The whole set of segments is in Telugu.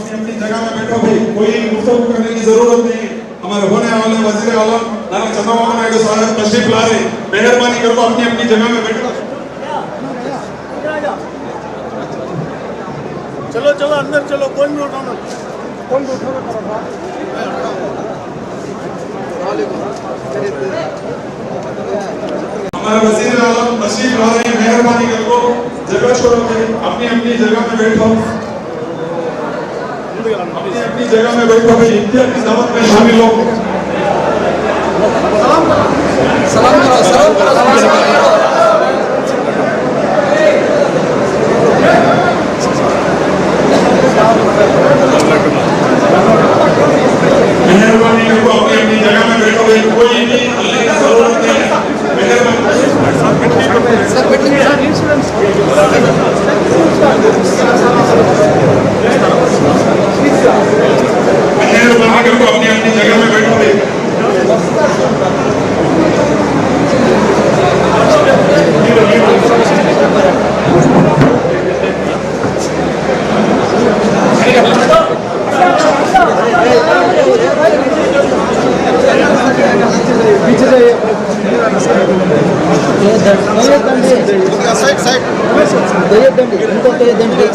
अपनी जगह में बैठो भाई, कोई गुफ्तगू करने की जरूरत नहीं है। हमारे होने वाले वजीर आलम नाना चंद्रबाबू नायडू साहब तशरीफ ला रहे, मेहरबानी करो अपनी अपनी जगह में बैठो। चलो चलो अंदर चलो, कौन भी उठाना, कौन भी उठाना हमारे वजीर आलम तशरीफ ला रहे, मेहरबानी करो जगह छोड़ो भाई, अपनी अपनी जगह में बैठो, अपनी जगह में बैठो भाई, इफ्तियार की दावत में शामिल हो। सलाम करो, सलाम करो, सलाम करो। मेहरबानी करो अपनी अपनी जगह में बैठो भाई, कोई भी हल्ले की जरूरत नहीं है। मेहरबानी करो अपनी अपनी जगह में बैठो भाई। पीछे जाइए, साइड साइड दे दंडी, इनको दे दंडी।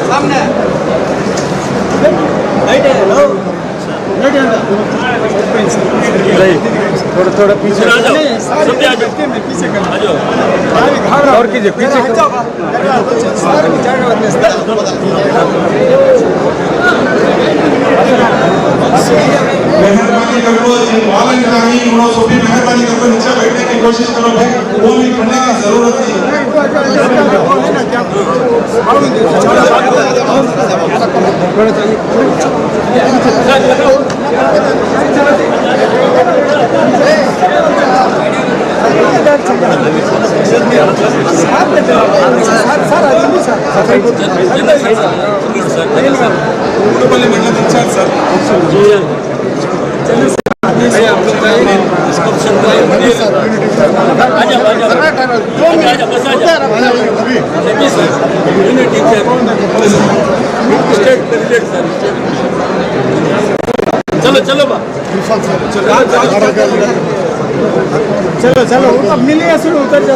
सामने थोड़ा थोड़ा पीछे और कीजिए पीछे। मेहरबानी करो वालन नहीं उन्होंने सभी मेहरबानी करो नीचे बैठने की कोशिश करो भाई, वो भी करने की जरूरत नहीं। चलो चलो चलो चलो अब मिलेगा, शुरू उतर जा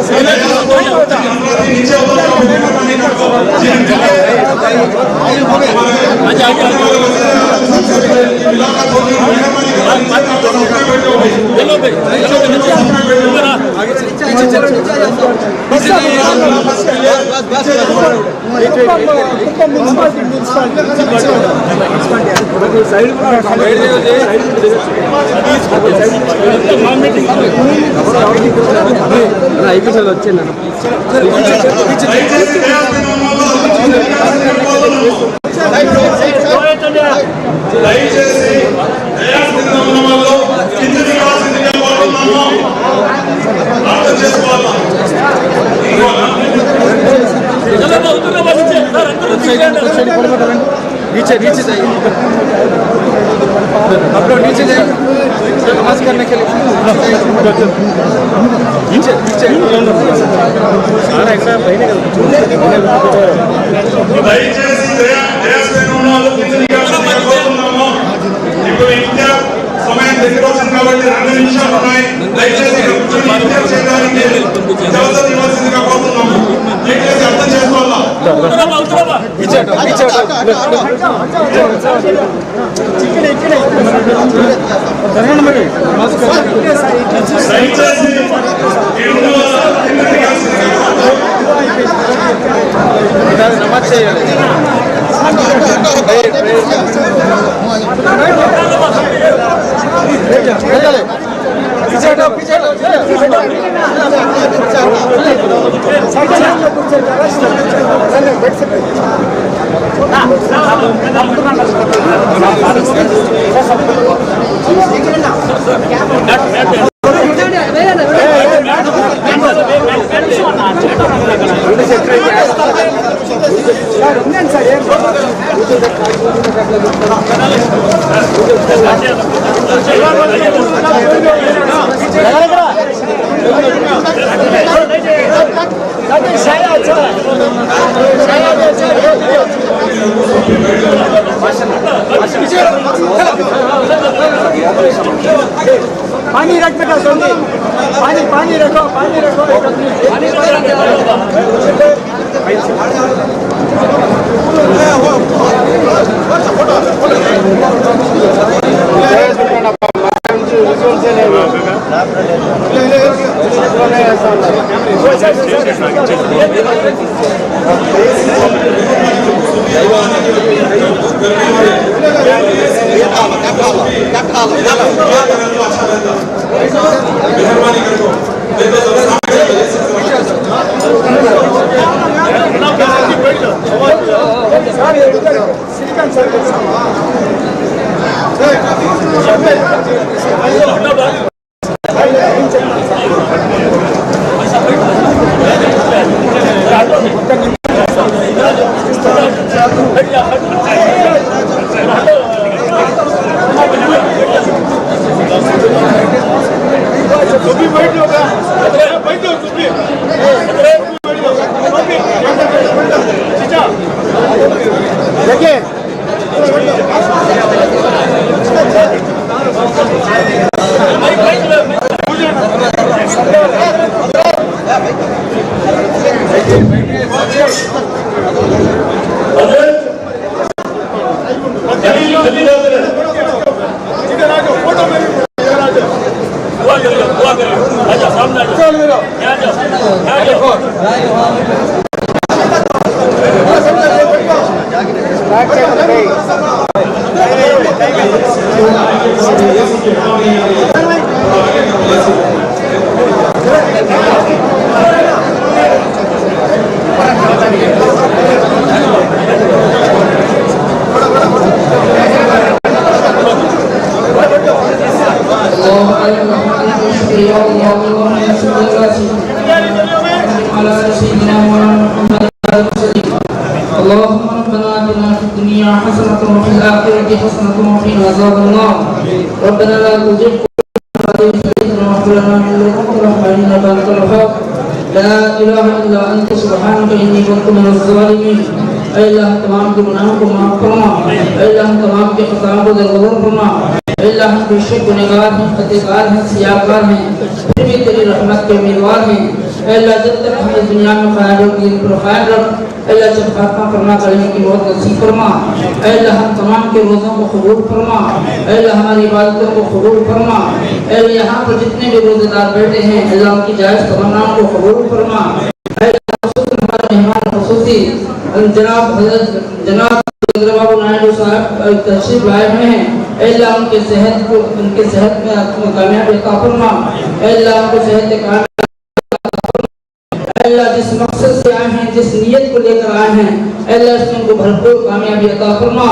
नीचे नीचे जाइए, आप लोग नीचे जाइए नमाज करने के लिए। नीचे नीचे సమయం దగ్గర వచ్చింది కాబట్టి 2 నిమిషాలు ఉన్నాయి. దయచేసి జవాబు ఇవ్వాల్సిందిగా కోరుతున్నాము. దయచేసి అర్థం చేసుకోవాలా. దయచేసి पानी रख बेटा जल्दी पानी रखो मेहरबानी करो اللهم ربنا آتنا في الدنيا حسنة وفي الآخرة حسنة وقنا عذاب النار ربنا لا تزغ قلوبنا واغفر لنا من لدنك رحمة إنك أنت الوهاب لا إله إلا أنت سبحانك إني كنت من الظالمين اے اللہ تمام کے گناہوں کو معاف فرما اے اللہ تمام کے خطاؤں کو درگزر فرما اے اللہ ہم بے شک گنہگار ہیں خطاکار ہیں سیاہکار ہیں پھر بھی تیری رحمت کے امیدوار ہیں اے اللہ جب تک ہم اس دنیا میں قائم دین پر قائم رکھ اے اللہ جب خاتمہ فرما کلمے کی موت نصیب فرما اے اللہ ہم تمام کے روزوں کو قبول فرما اے اللہ ہماری عبادتوں کو قبول فرما اے اللہ یہاں پر جتنے بھی روزے دار بیٹھے ہیں اللہ ان کی جائز تمناؤں کو قبول فرما اے اللہ خصوصاً ہمارے مہمان خصوصی جناب حضرت جناب بابو نائیڈو صاحب تشریف لائے ہوئے ہیں اے اللہ ان کے صحت میں کامیابی عطا فرما اے اللہ ان کو صحت کامیابی اے اللہ جس مقصد سے آئے ہیں جس نیت کو لے کر آئے ہیں اے اللہ اس میں ان کو بھرپور کامیابی عطا فرما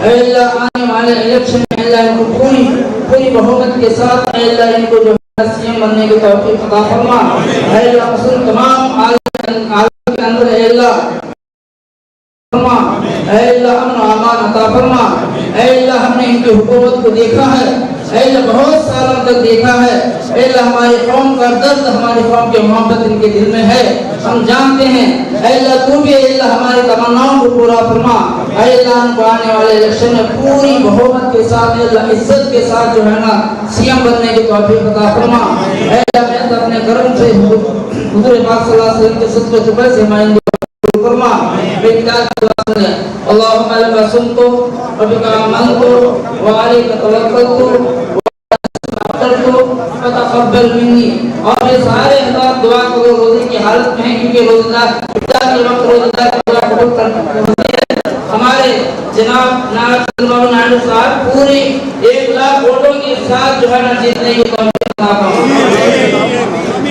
اے اللہ آنے والے الیکشن میں اے اللہ ان کو پوری بہومت کے ساتھ اے اللہ ان کو جو سی ایم بننے کی توفیق عطا فرما اے اللہ اصل تمام عالم کے اندر اے اللہ فرما اے اللہ امن و امان عطا فرما اے اللہ ہم نے ان کی حکومت کو دیکھا ہے اے اللہ بہت سالوں تک دیکھا ہے اے اللہ ہماری قوم کا درد ہماری قوم کے محبت ان کے دل میں ہے ہم جانتے ہیں اے اللہ تو بھی اے اللہ ہماری تمناؤں کو پورا فرما اے اللہ ان کو آنے والے الیکشن میں پوری بہومت کے ساتھ اے اللہ عزت کے ساتھ جو ہے نا سی ایم بننے کی توفیق عطا فرما اے اللہ میں اپنے کرم سے حضور پاک صلی اللہ علیہ وسلم کے صدقے شکر سے ہمیں فرما اللهم لك صمت وبك آمنت وعليك توكلت فتقبل مني اور یہ سارے حضرات دعا کرو روزے کی حالت میں ہیں کیونکہ روزہ کے وقت روزہ دعا قبول کرتے ہیں ہمارے جناب بابو نائیڈو صاحب پوری 1 لاکھ ووٹوں کے ساتھ جو ہے نا جیتنے کی توفیق عطا فرما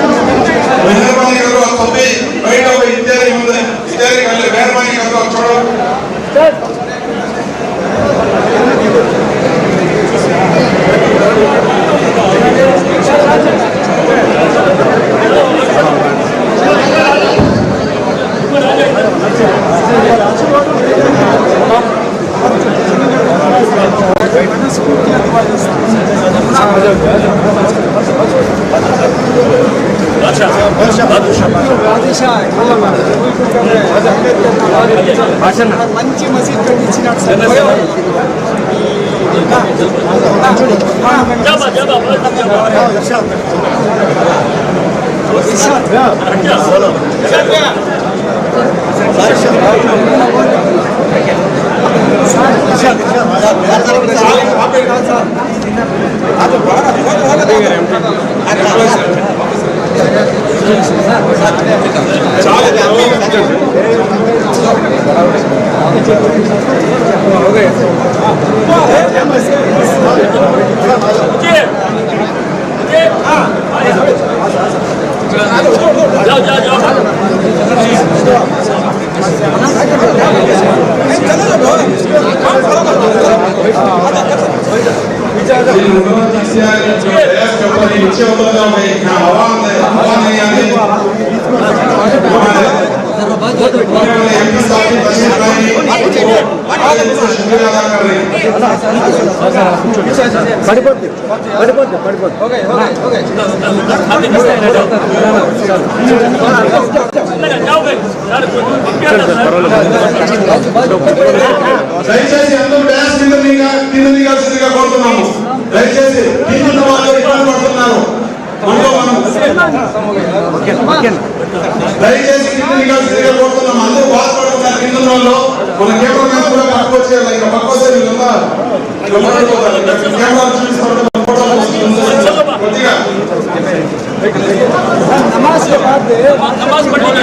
मेहरबानी करो आप सभी बैठो भाई इत्यादि कर ले मेहरबानी करो आप छोड़ो మంచి మసీద్ కట్టించినాడు దయచేసి అందరూ డ్యాన్స్ కింద దిగాల్సిందిగా కోరుతున్నాము. దయచేసి కింద వాళ్ళు ఇబ్బంది పడుతున్నారు. దయచేసి కింద దిగాల్సిందిగా కోరుతున్నాము. అందరూ బాధపడుతున్నారు. కింద వాళ్ళు మన కెమెరా కూడా పక్క వచ్చేయాలి. ఇంకా పక్క వచ్చే కెమెరా చూపిస్తారు కొద్దిగా नमाज के बाद नमाज पढ़ने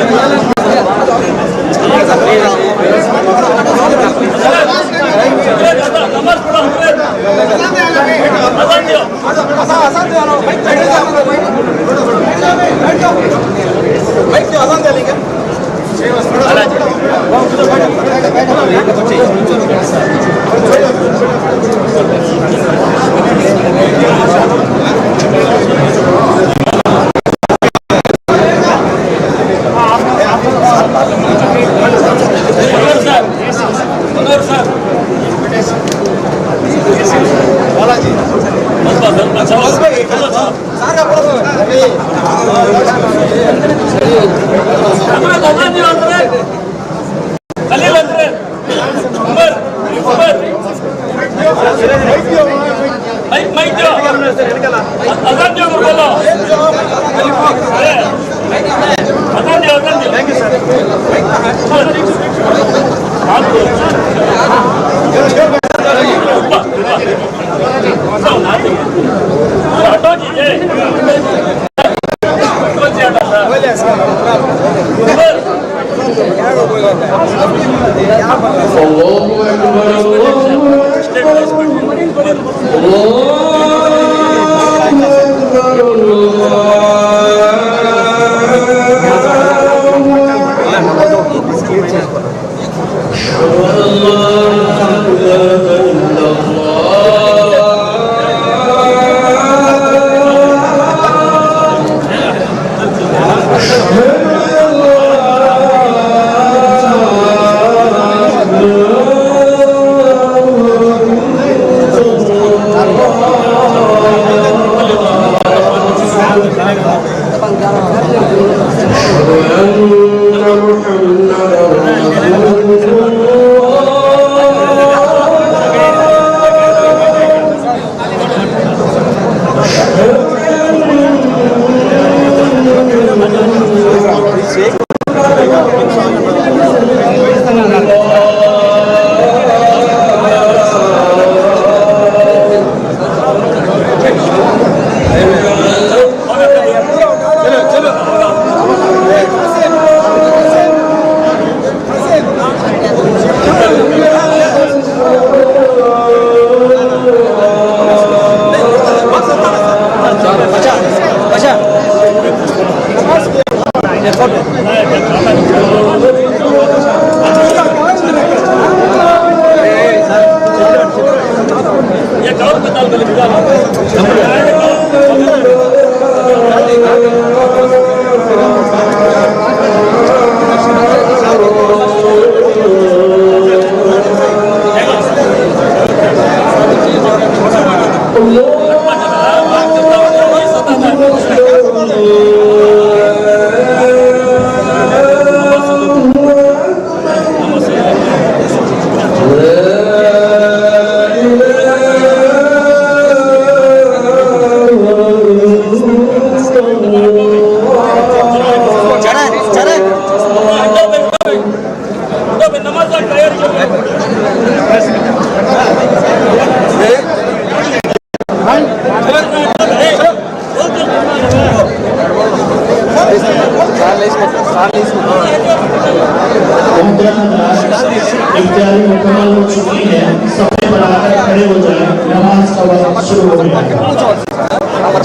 इफ्तारी मुकम्मल हो चुकी है। सबसे बढ़ाकर खड़े हो जाए, नमाज का वक्त शुरू हो गया।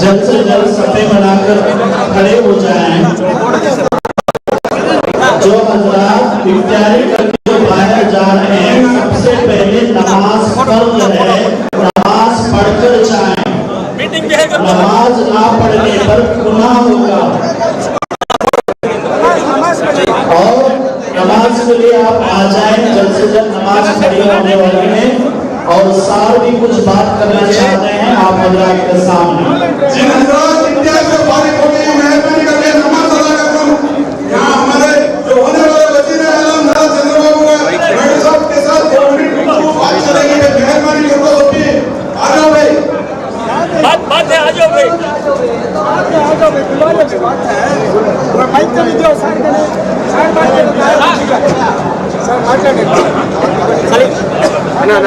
जल्द से जल्द सफे बनाकर खड़े हो जाएं। जो हजरात इफ्तारी करके जो बाहर जा रहे हैं, सबसे पहले नमाज फर्ज है, नमाज पढ़कर जाएं। नमाज ना पढ़ने पर गुनाह होगा और नमाज के लिए आप आ जाएं। जल्द से जल्द नमाज खड़ी होने वाली है और सार भी कुछ बात करना चाहते हैं आप हजरात के सामने। जिन हजरात इफ्तार से फारिग हो गए, मेहरबानी करके नमाज अदा करो। यहाँ हमारे जो होने वाले वजीर आलम चंद्रबाबू नायडू साहब के साथ बात करेंगे। मेहरबानी करो अपनी आ जाओ भाई, बात है, आ जाओ भाई,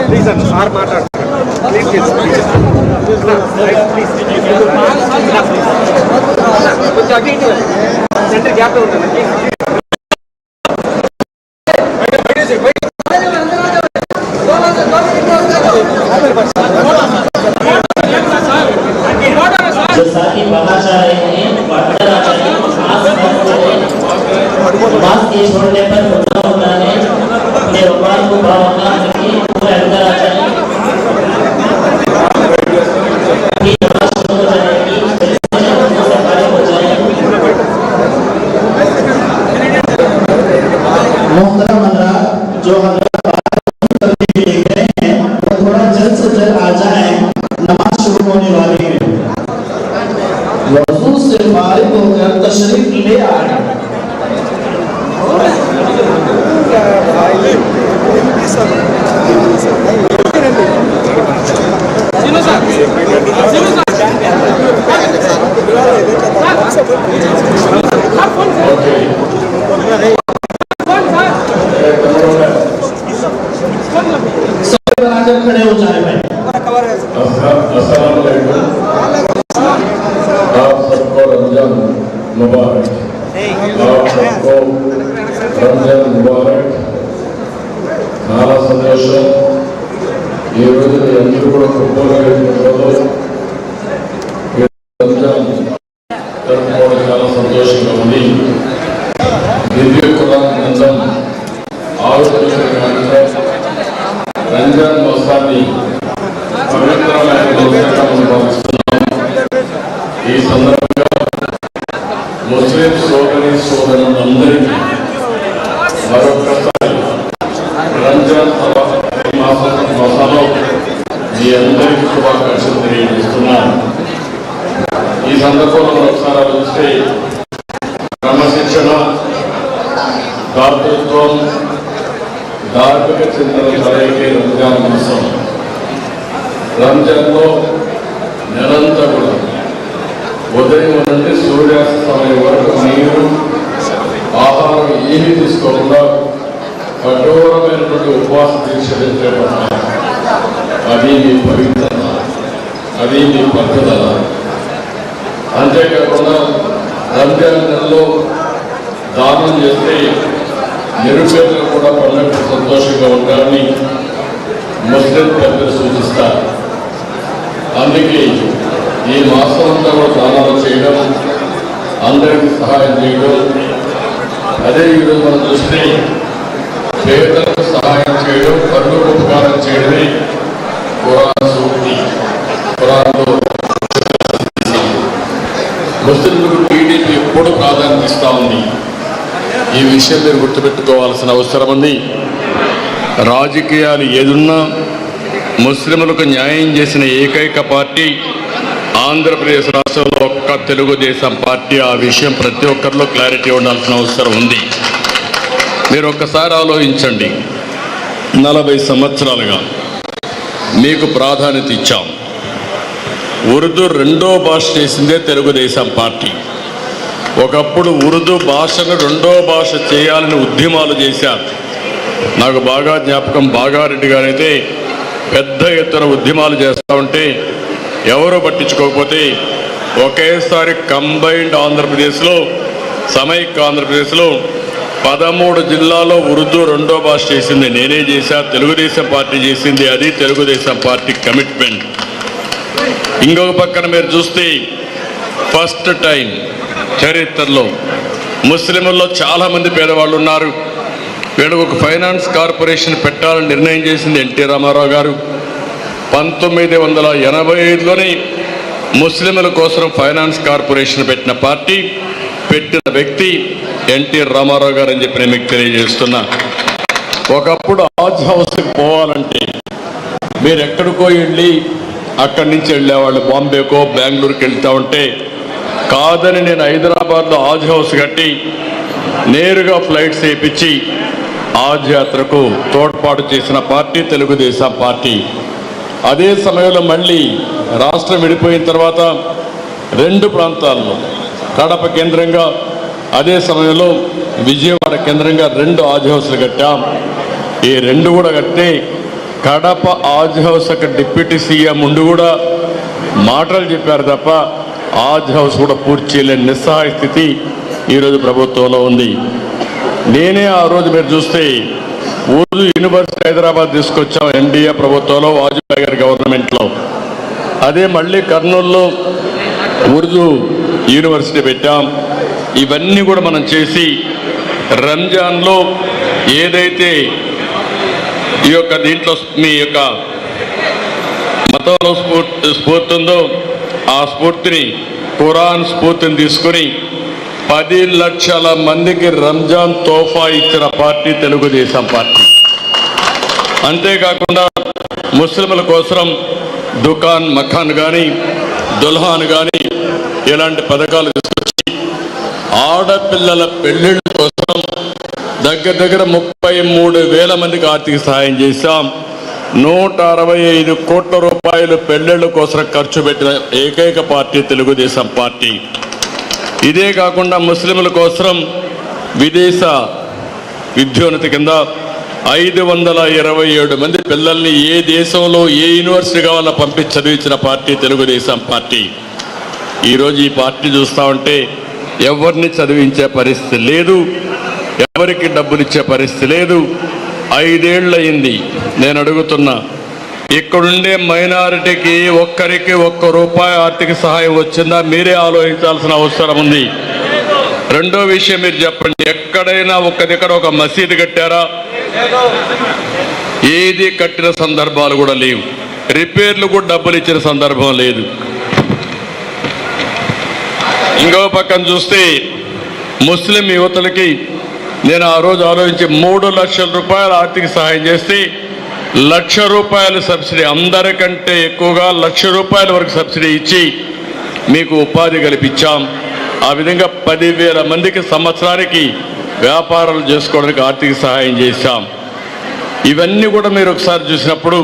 ప్లీజ్ అండి సార్ మాట్లాడు కొంచెం అటు ఇటు సెంటర్ గ్యాప్ ఉంటుంది जो साथी बाहर जा रहे हैं अंदर आ जाइए। मास्क ये छोड़ने पर गुनाह होता है। अपने रुमाल को बावला रखिए, पूरे अंदर आ जाइए। ये नमाज शुरू हो जाएगी, खड़े हो जाएं। मोहतरम हज़रात, जो हज़रात देख रहे हैं वो थोड़ा जल्द से जल्द आ जाएं, नमाज शुरू होने वाली है। वज़ू से फारिग होकर तशरीफ ले आए। खड़े हो जाए भाई। आप सबको रमजान मुबारक। आप सबको रमजान मुबारक। నాలా సందేశం ఈ రోజు మీ అందరూ కూడా కుటుంబాలు రంజాన్ జరుపుకోవడం చాలా సంతోషంగా ఉంది. దివ్య ఖురాన్ గ్రంథం ఆలోచించగలంటే రంజాన్ మాసాన్ని పవిత్రమైన మాసంగా మనం భావిస్తున్నాం. ఈ సందర్భంగా ముస్లిం సోదరులందరికీ మరొకసారి రంజాన్ మాసంలో మీ అందరికీ శుభాకాంక్షలు తెలియజేస్తున్నాను. ఈ సందర్భంలో ఒకసారి ఆలోచిస్తే క్రమశిక్షణ, దాతృత్వం, ధార్మిక చింతన కలయికే రంజాన్ మాసం. రంజాన్లో నెలంతా కూడా ఉదయం నుండి సూర్యాస్తమయం వరకు నీరు, ఆహారం ఏమీ తీసుకోకుండా కఠోరమైనటువంటి ఉపవాస దీక్ష చేపడతారు. అది మీ పవిత్రత, అది మీ పట్టుదల. అంతేకాకుండా రంజాన్ నెలలో దానం చేస్తే నిరుపేదలు కూడా పండుగ సంతోషంగా ఉంటారని ముస్లిం పెద్దలు సూచిస్తారు. అందుకే ఈ మాసం అంతా కూడా దానాలు చేయడం, అందరికీ సహాయం చేయడం. అదే ఈరోజు మనం చూస్తే పేదలకు సహాయం చేయడం, పరులకు ఉపకారం చేయడమే ఖురాన్ సూక్తి. ఖురాన్లో ముస్లింలకు టీడీపీ ఎప్పుడు ప్రాధాన్యత ఇస్తా ఉంది. ఈ విషయం మీరు గుర్తుపెట్టుకోవాల్సిన అవసరం ఉంది. రాజకీయాలు ఏదున్నా ముస్లింలకు న్యాయం చేసిన ఏకైక పార్టీ ఆంధ్రప్రదేశ్ రాష్ట్రంలో ఒక్క తెలుగుదేశం పార్టీ. ఆ విషయం ప్రతి ఒక్కరిలో క్లారిటీ ఉండాల్సిన అవసరం ఉంది. మీరు ఒక్కసారి ఆలోచించండి. 40 సంవత్సరాలుగా మీకు ప్రాధాన్యత ఇచ్చాం. ఉర్దూ రెండో భాష చేసిందే తెలుగుదేశం పార్టీ. ఒకప్పుడు ఉర్దూ భాషను రెండో భాష చేయాలని ఉద్యమాలు చేశారు. నాకు బాగా జ్ఞాపకం, బాగారెడ్డి గారైతే పెద్ద ఎత్తున ఉద్యమాలు చేస్తూ ఉంటే ఎవరో పట్టించుకోకపోతే ఒకేసారి కంబైన్డ్ ఆంధ్రప్రదేశ్లో, సమైక్య ఆంధ్రప్రదేశ్లో 13 జిల్లాల్లో ఉర్దూ రెండో భాష చేసింది నేనే చేశా, తెలుగుదేశం పార్టీ చేసింది. అది తెలుగుదేశం పార్టీ కమిట్మెంట్. ఇంకొక పక్కన మీరు చూస్తే ఫస్ట్ టైం చరిత్రలో ముస్లింల్లో చాలామంది పేదవాళ్ళు ఉన్నారు. వీళ్ళకు ఒక ఫైనాన్స్ కార్పొరేషన్ పెట్టాలని నిర్ణయం చేసింది ఎన్టీ రామారావు గారు. 1985లోనే ముస్లింల కోసం ఫైనాన్స్ కార్పొరేషన్ పెట్టిన పార్టీ, పెట్టిన వ్యక్తి ఎన్టీ రామారావు గారు అని చెప్పి నేను మీకు తెలియజేస్తున్నా. ఒకప్పుడు హాజ్ హౌస్కి పోవాలంటే మీరు ఎక్కడికో వెళ్ళి అక్కడి నుంచి వెళ్ళేవాళ్ళు, బాంబేకో బెంగళూరుకి వెళ్తూ ఉంటే కాదని నేను హైదరాబాద్లో హాజ్ హౌస్ కట్టి నేరుగా ఫ్లైట్స్ వేయించి హాజ్ యాత్రకు తోడ్పాటు చేసిన పార్టీ తెలుగుదేశం పార్టీ. అదే సమయంలో మళ్ళీ రాష్ట్రం విడిపోయిన తర్వాత 2 ప్రాంతాల్లో, కడప కేంద్రంగా, అదే సమయంలో విజయవాడ కేంద్రంగా 2 హాజ్ హౌస్లు కట్టాం. ఈ 2 కూడా కట్టే కడప హాజ్ హౌస్ ఒక డిప్యూటీ సీఎం ఉండి కూడా మాటలు చెప్పారు తప్ప హాజ్ హౌస్ కూడా పూర్తి చేయలేని నిస్సహాయ స్థితి ఈరోజు ప్రభుత్వంలో ఉంది. నేనే ఆ రోజు మీరు చూస్తే ఉర్దూ యూనివర్సిటీ హైదరాబాద్ తీసుకొచ్చాం ఎన్డీఏ ప్రభుత్వంలో, వాజ్పేయి గారి గవర్నమెంట్లో. అదే మళ్ళీ కర్నూలులో ఉర్దూ యూనివర్సిటీ పెట్టాం. ఇవన్నీ కూడా మనం చేసి రంజాన్లో ఏదైతే ఈ యొక్క దీంట్లో మీ యొక్క మతంలో స్ఫూర్తి ఉందో ఆ స్ఫూర్తిని, ఖురాన్ స్ఫూర్తిని తీసుకుని 10 లక్షల మందికి రంజాన్ తోఫా ఇచ్చిన పార్టీ తెలుగుదేశం పార్టీ. అంతేకాకుండా ముస్లింల కోసం దుకాన్ మఖాన్ కానీ, దుల్హాన్ కానీ ఇలాంటి పథకాలు తీసుకొచ్చి ఆడపిల్లల పెళ్లిళ్ళ కోసం దగ్గర 33,000 మందికి ఆర్థిక సహాయం చేశాం. 165 కోట్ల రూపాయలు పెళ్లిళ్ళ కోసం ఖర్చు పెట్టిన ఏకైక పార్టీ తెలుగుదేశం పార్టీ. ఇదే కాకుండా ముస్లింల కోసం విదేశ విద్యోన్నతి కింద 527 మంది పిల్లల్ని ఏ దేశంలో ఏ యూనివర్సిటీ కావాలో పంపించి చదివించిన పార్టీ తెలుగుదేశం పార్టీ. ఈరోజు ఈ పార్టీ చూస్తూ ఉంటే ఎవరిని చదివించే పరిస్థితి లేదు, ఎవరికి డబ్బులు ఇచ్చే పరిస్థితి లేదు. 5 ఏళ్ళు అయింది. నేను అడుగుతున్నా, ఇక్కడుండే మైనారిటీకి ఒక్కరికి 1 రూపాయి ఆర్థిక సహాయం వచ్చిందా? మీరే ఆలోచించాల్సిన అవసరం ఉంది. రెండో విషయం మీరు చెప్పండి, ఎక్కడైనా ఒక్క దగ్గర ఒక మసీదు కట్టారా? ఏది కట్టిన సందర్భాలు కూడా లేవు. రిపేర్లు కూడా డబ్బులు ఇచ్చిన సందర్భం లేదు. ఇంకో పక్కన చూస్తే ముస్లిం యువతులకి నేను ఆ రోజు ఆలోచించి 3 లక్షల రూపాయలు ఆర్థిక సహాయం చేస్తే 1,00,000 రూపాయలు సబ్సిడీ, అందరికంటే ఎక్కువగా 1,00,000 రూపాయల వరకు సబ్సిడీ ఇచ్చి మీకు ఉపాధి కల్పించాం. ఆ విధంగా 10,000 మందికి సంవత్సరానికి వ్యాపారాలు చేసుకోవడానికి ఆర్థిక సహాయం చేశాం. ఇవన్నీ కూడా మీరు ఒకసారి చూసినప్పుడు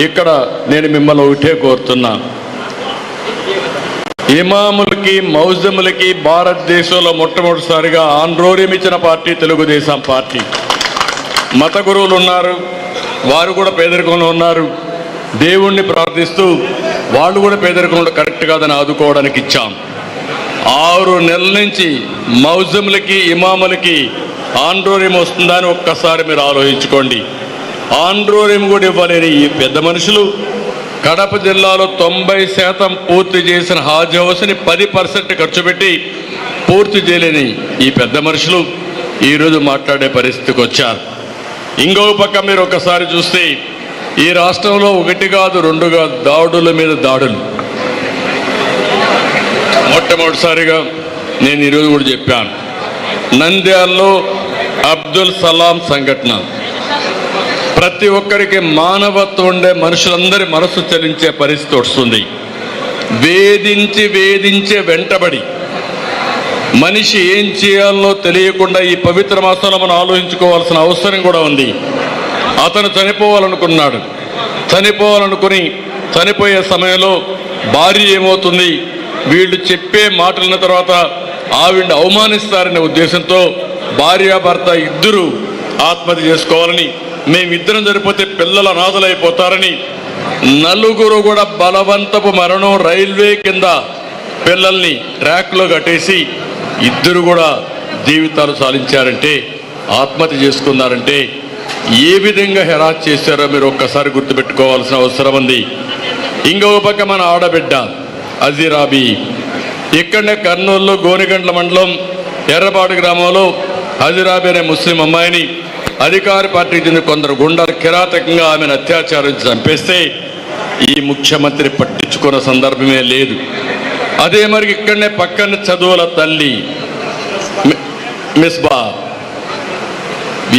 ఇక్కడ నేను మిమ్మల్ని ఒకటే కోరుతున్నా, ఇమాములకి మౌజములకి భారతదేశంలో మొట్టమొదటిసారిగా ఆంధ్రోర్యం ఇచ్చిన పార్టీ తెలుగుదేశం పార్టీ. మత గురువులు ఉన్నారు, వారు కూడా పేదరికంలో ఉన్నారు. దేవుణ్ణి ప్రార్థిస్తూ వాళ్ళు కూడా పేదరికంలో కరెక్ట్ కాదని ఆదుకోవడానికి ఇచ్చాం. 6 నెలల నుంచి మౌజములకి ఇమాములకి ఆంధ్రోర్యం వస్తుందని ఒక్కసారి మీరు ఆలోచించుకోండి. ఆంధ్రోర్యం కూడా ఇవ్వలేని ఈ పెద్ద మనుషులు కడప జిల్లాలో 90% పూర్తి చేసిన హాజ్ హౌస్ని 10% ఖర్చు పెట్టి పూర్తి చేయలేని ఈ పెద్ద మనుషులు ఈరోజు మాట్లాడే పరిస్థితికి వచ్చారు. ఇంకో పక్క మీరు ఒకసారి చూస్తే ఈ రాష్ట్రంలో 1 కాదు 2 కాదు దాడుల మీద దాడులు. మొట్టమొదటిసారిగా నేను ఈరోజు కూడా చెప్పాను, నంద్యాలలో అబ్దుల్ సలాం సంఘటన ప్రతి ఒక్కరికి మానవత్వం ఉండే మనుషులందరి మనసు చలించే పరిస్థితి వస్తుంది. వేధించే వెంటబడి మనిషి ఏం చేయాలో తెలియకుండా ఈ పవిత్ర మాసంలో మనం ఆలోచించుకోవాల్సిన అవసరం కూడా ఉంది. అతను చనిపోవాలనుకున్నాడు. చనిపోవాలనుకుని చనిపోయే సమయంలో భార్య ఏమవుతుంది, వీళ్ళు చెప్పే మాటలన్న తర్వాత ఆవిడ్ని అవమానిస్తారనే ఉద్దేశంతో భార్యాభర్త ఇద్దరు ఆత్మహత్య చేసుకోవాలని, మేమిద్దరం చనిపోతే పిల్లల అనాథలైపోతారని 4 కూడా బలవంతపు మరణం రైల్వే కింద పిల్లల్ని ట్రాక్లో కట్టేసి ఇద్దరు కూడా జీవితాలు సాధించారంటే, ఆత్మహత్య చేసుకున్నారంటే ఏ విధంగా హెరాస్ చేశారో మీరు ఒక్కసారి గుర్తుపెట్టుకోవాల్సిన అవసరం ఉంది. ఇంకొక పక్క మన ఆడబిడ్డ అజీరాబీ ఇక్కడనే కర్నూలులో గోనిగండ్ల మండలం ఎర్రపాడు గ్రామంలో అజీరాబీ అనే ముస్లిం అమ్మాయిని అధికార పార్టీకి చెందిన కొందరు గుండాలు కిరాతకంగా ఆమెను అత్యాచారం చంపేస్తే ఈ ముఖ్యమంత్రి పట్టించుకున్న సందర్భమే లేదు. అదే మరి ఇక్కడనే పక్కన చదువుల తల్లి మిస్బా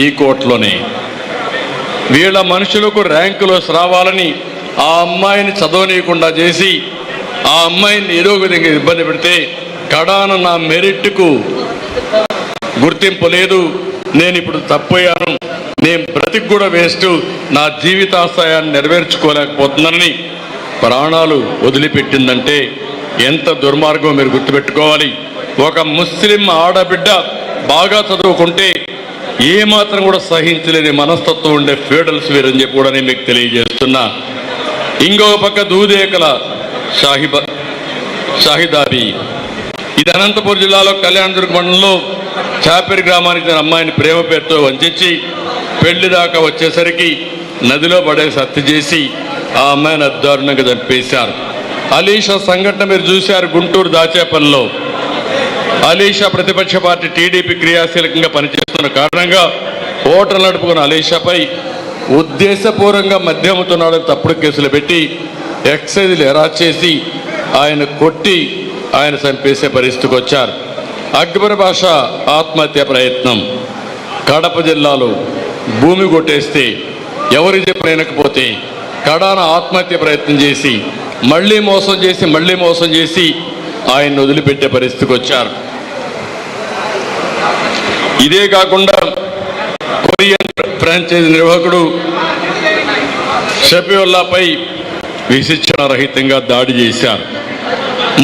ఈ కోట్లోనే వీళ్ళ మనుషులకు ర్యాంకులో రావాలని ఆ అమ్మాయిని చదవనీయకుండా చేసి ఆ అమ్మాయిని ఏదో విధంగా ఇబ్బంది పెడితే కడాన నా మెరిట్కు గుర్తింపు లేదు, నేను ఇప్పుడు తప్పయ్యాను, నేను బ్రతికి కూడా వేస్ట్, నా జీవితాశయాన్ని నెరవేర్చుకోలేకపోతున్నానని ప్రాణాలు వదిలిపెట్టిందంటే ఎంత దుర్మార్గం మీరు గుర్తుపెట్టుకోవాలి. ఒక ముస్లిం ఆడబిడ్డ బాగా చదువుకుంటే ఏమాత్రం కూడా సహించలేని మనస్తత్వం ఉండే ఫీడల్స్ వీరని చెప్పి కూడా నేను మీకు తెలియజేస్తున్నా. ఇంకొక పక్క దూదేకల షాహిదాబీ, ఇది అనంతపురం జిల్లాలో కళ్యాణదుర్గ మండలంలో చాపేరి గ్రామానికి చెందిన అమ్మాయిని ప్రేమ పేరుతో వంచి పెళ్లి దాకా వచ్చేసరికి నదిలో పడేసి హత్య చేసి ఆ అమ్మాయిని అద్దారుణంగా చంపేశారు. అలీషా సంఘటన మీరు చూశారు గుంటూరు దాచేపల్లిలో. అలీషా ప్రతిపక్ష పార్టీ టీడీపీ క్రియాశీలకంగా పనిచేస్తున్న కారణంగా ఓటర్లు నడుపుకున్న అలీషాపై ఉద్దేశపూర్వకంగా మద్యముతున్నాడని తప్పుడు కేసులు పెట్టి ఎక్సైజ్లు హెరాస్ చేసి ఆయన కొట్టి ఆయన చంపేసే పరిస్థితికి వచ్చారు. అక్బర్ బాషా ఆత్మహత్య ప్రయత్నం కడప జిల్లాలో భూమి కొట్టేస్తే ఎవరు చెప్పలేకపోతే కడాన ఆత్మహత్య ప్రయత్నం చేసి మళ్ళీ మోసం చేసి ఆయన్ని వదిలిపెట్టే పరిస్థితికి వచ్చారు. ఇదే కాకుండా కొరియన్ ఫ్రాంచైజీ నిర్వాహకుడు షఫీవుల్లాపై విశిక్షణ రహితంగా దాడి చేశారు.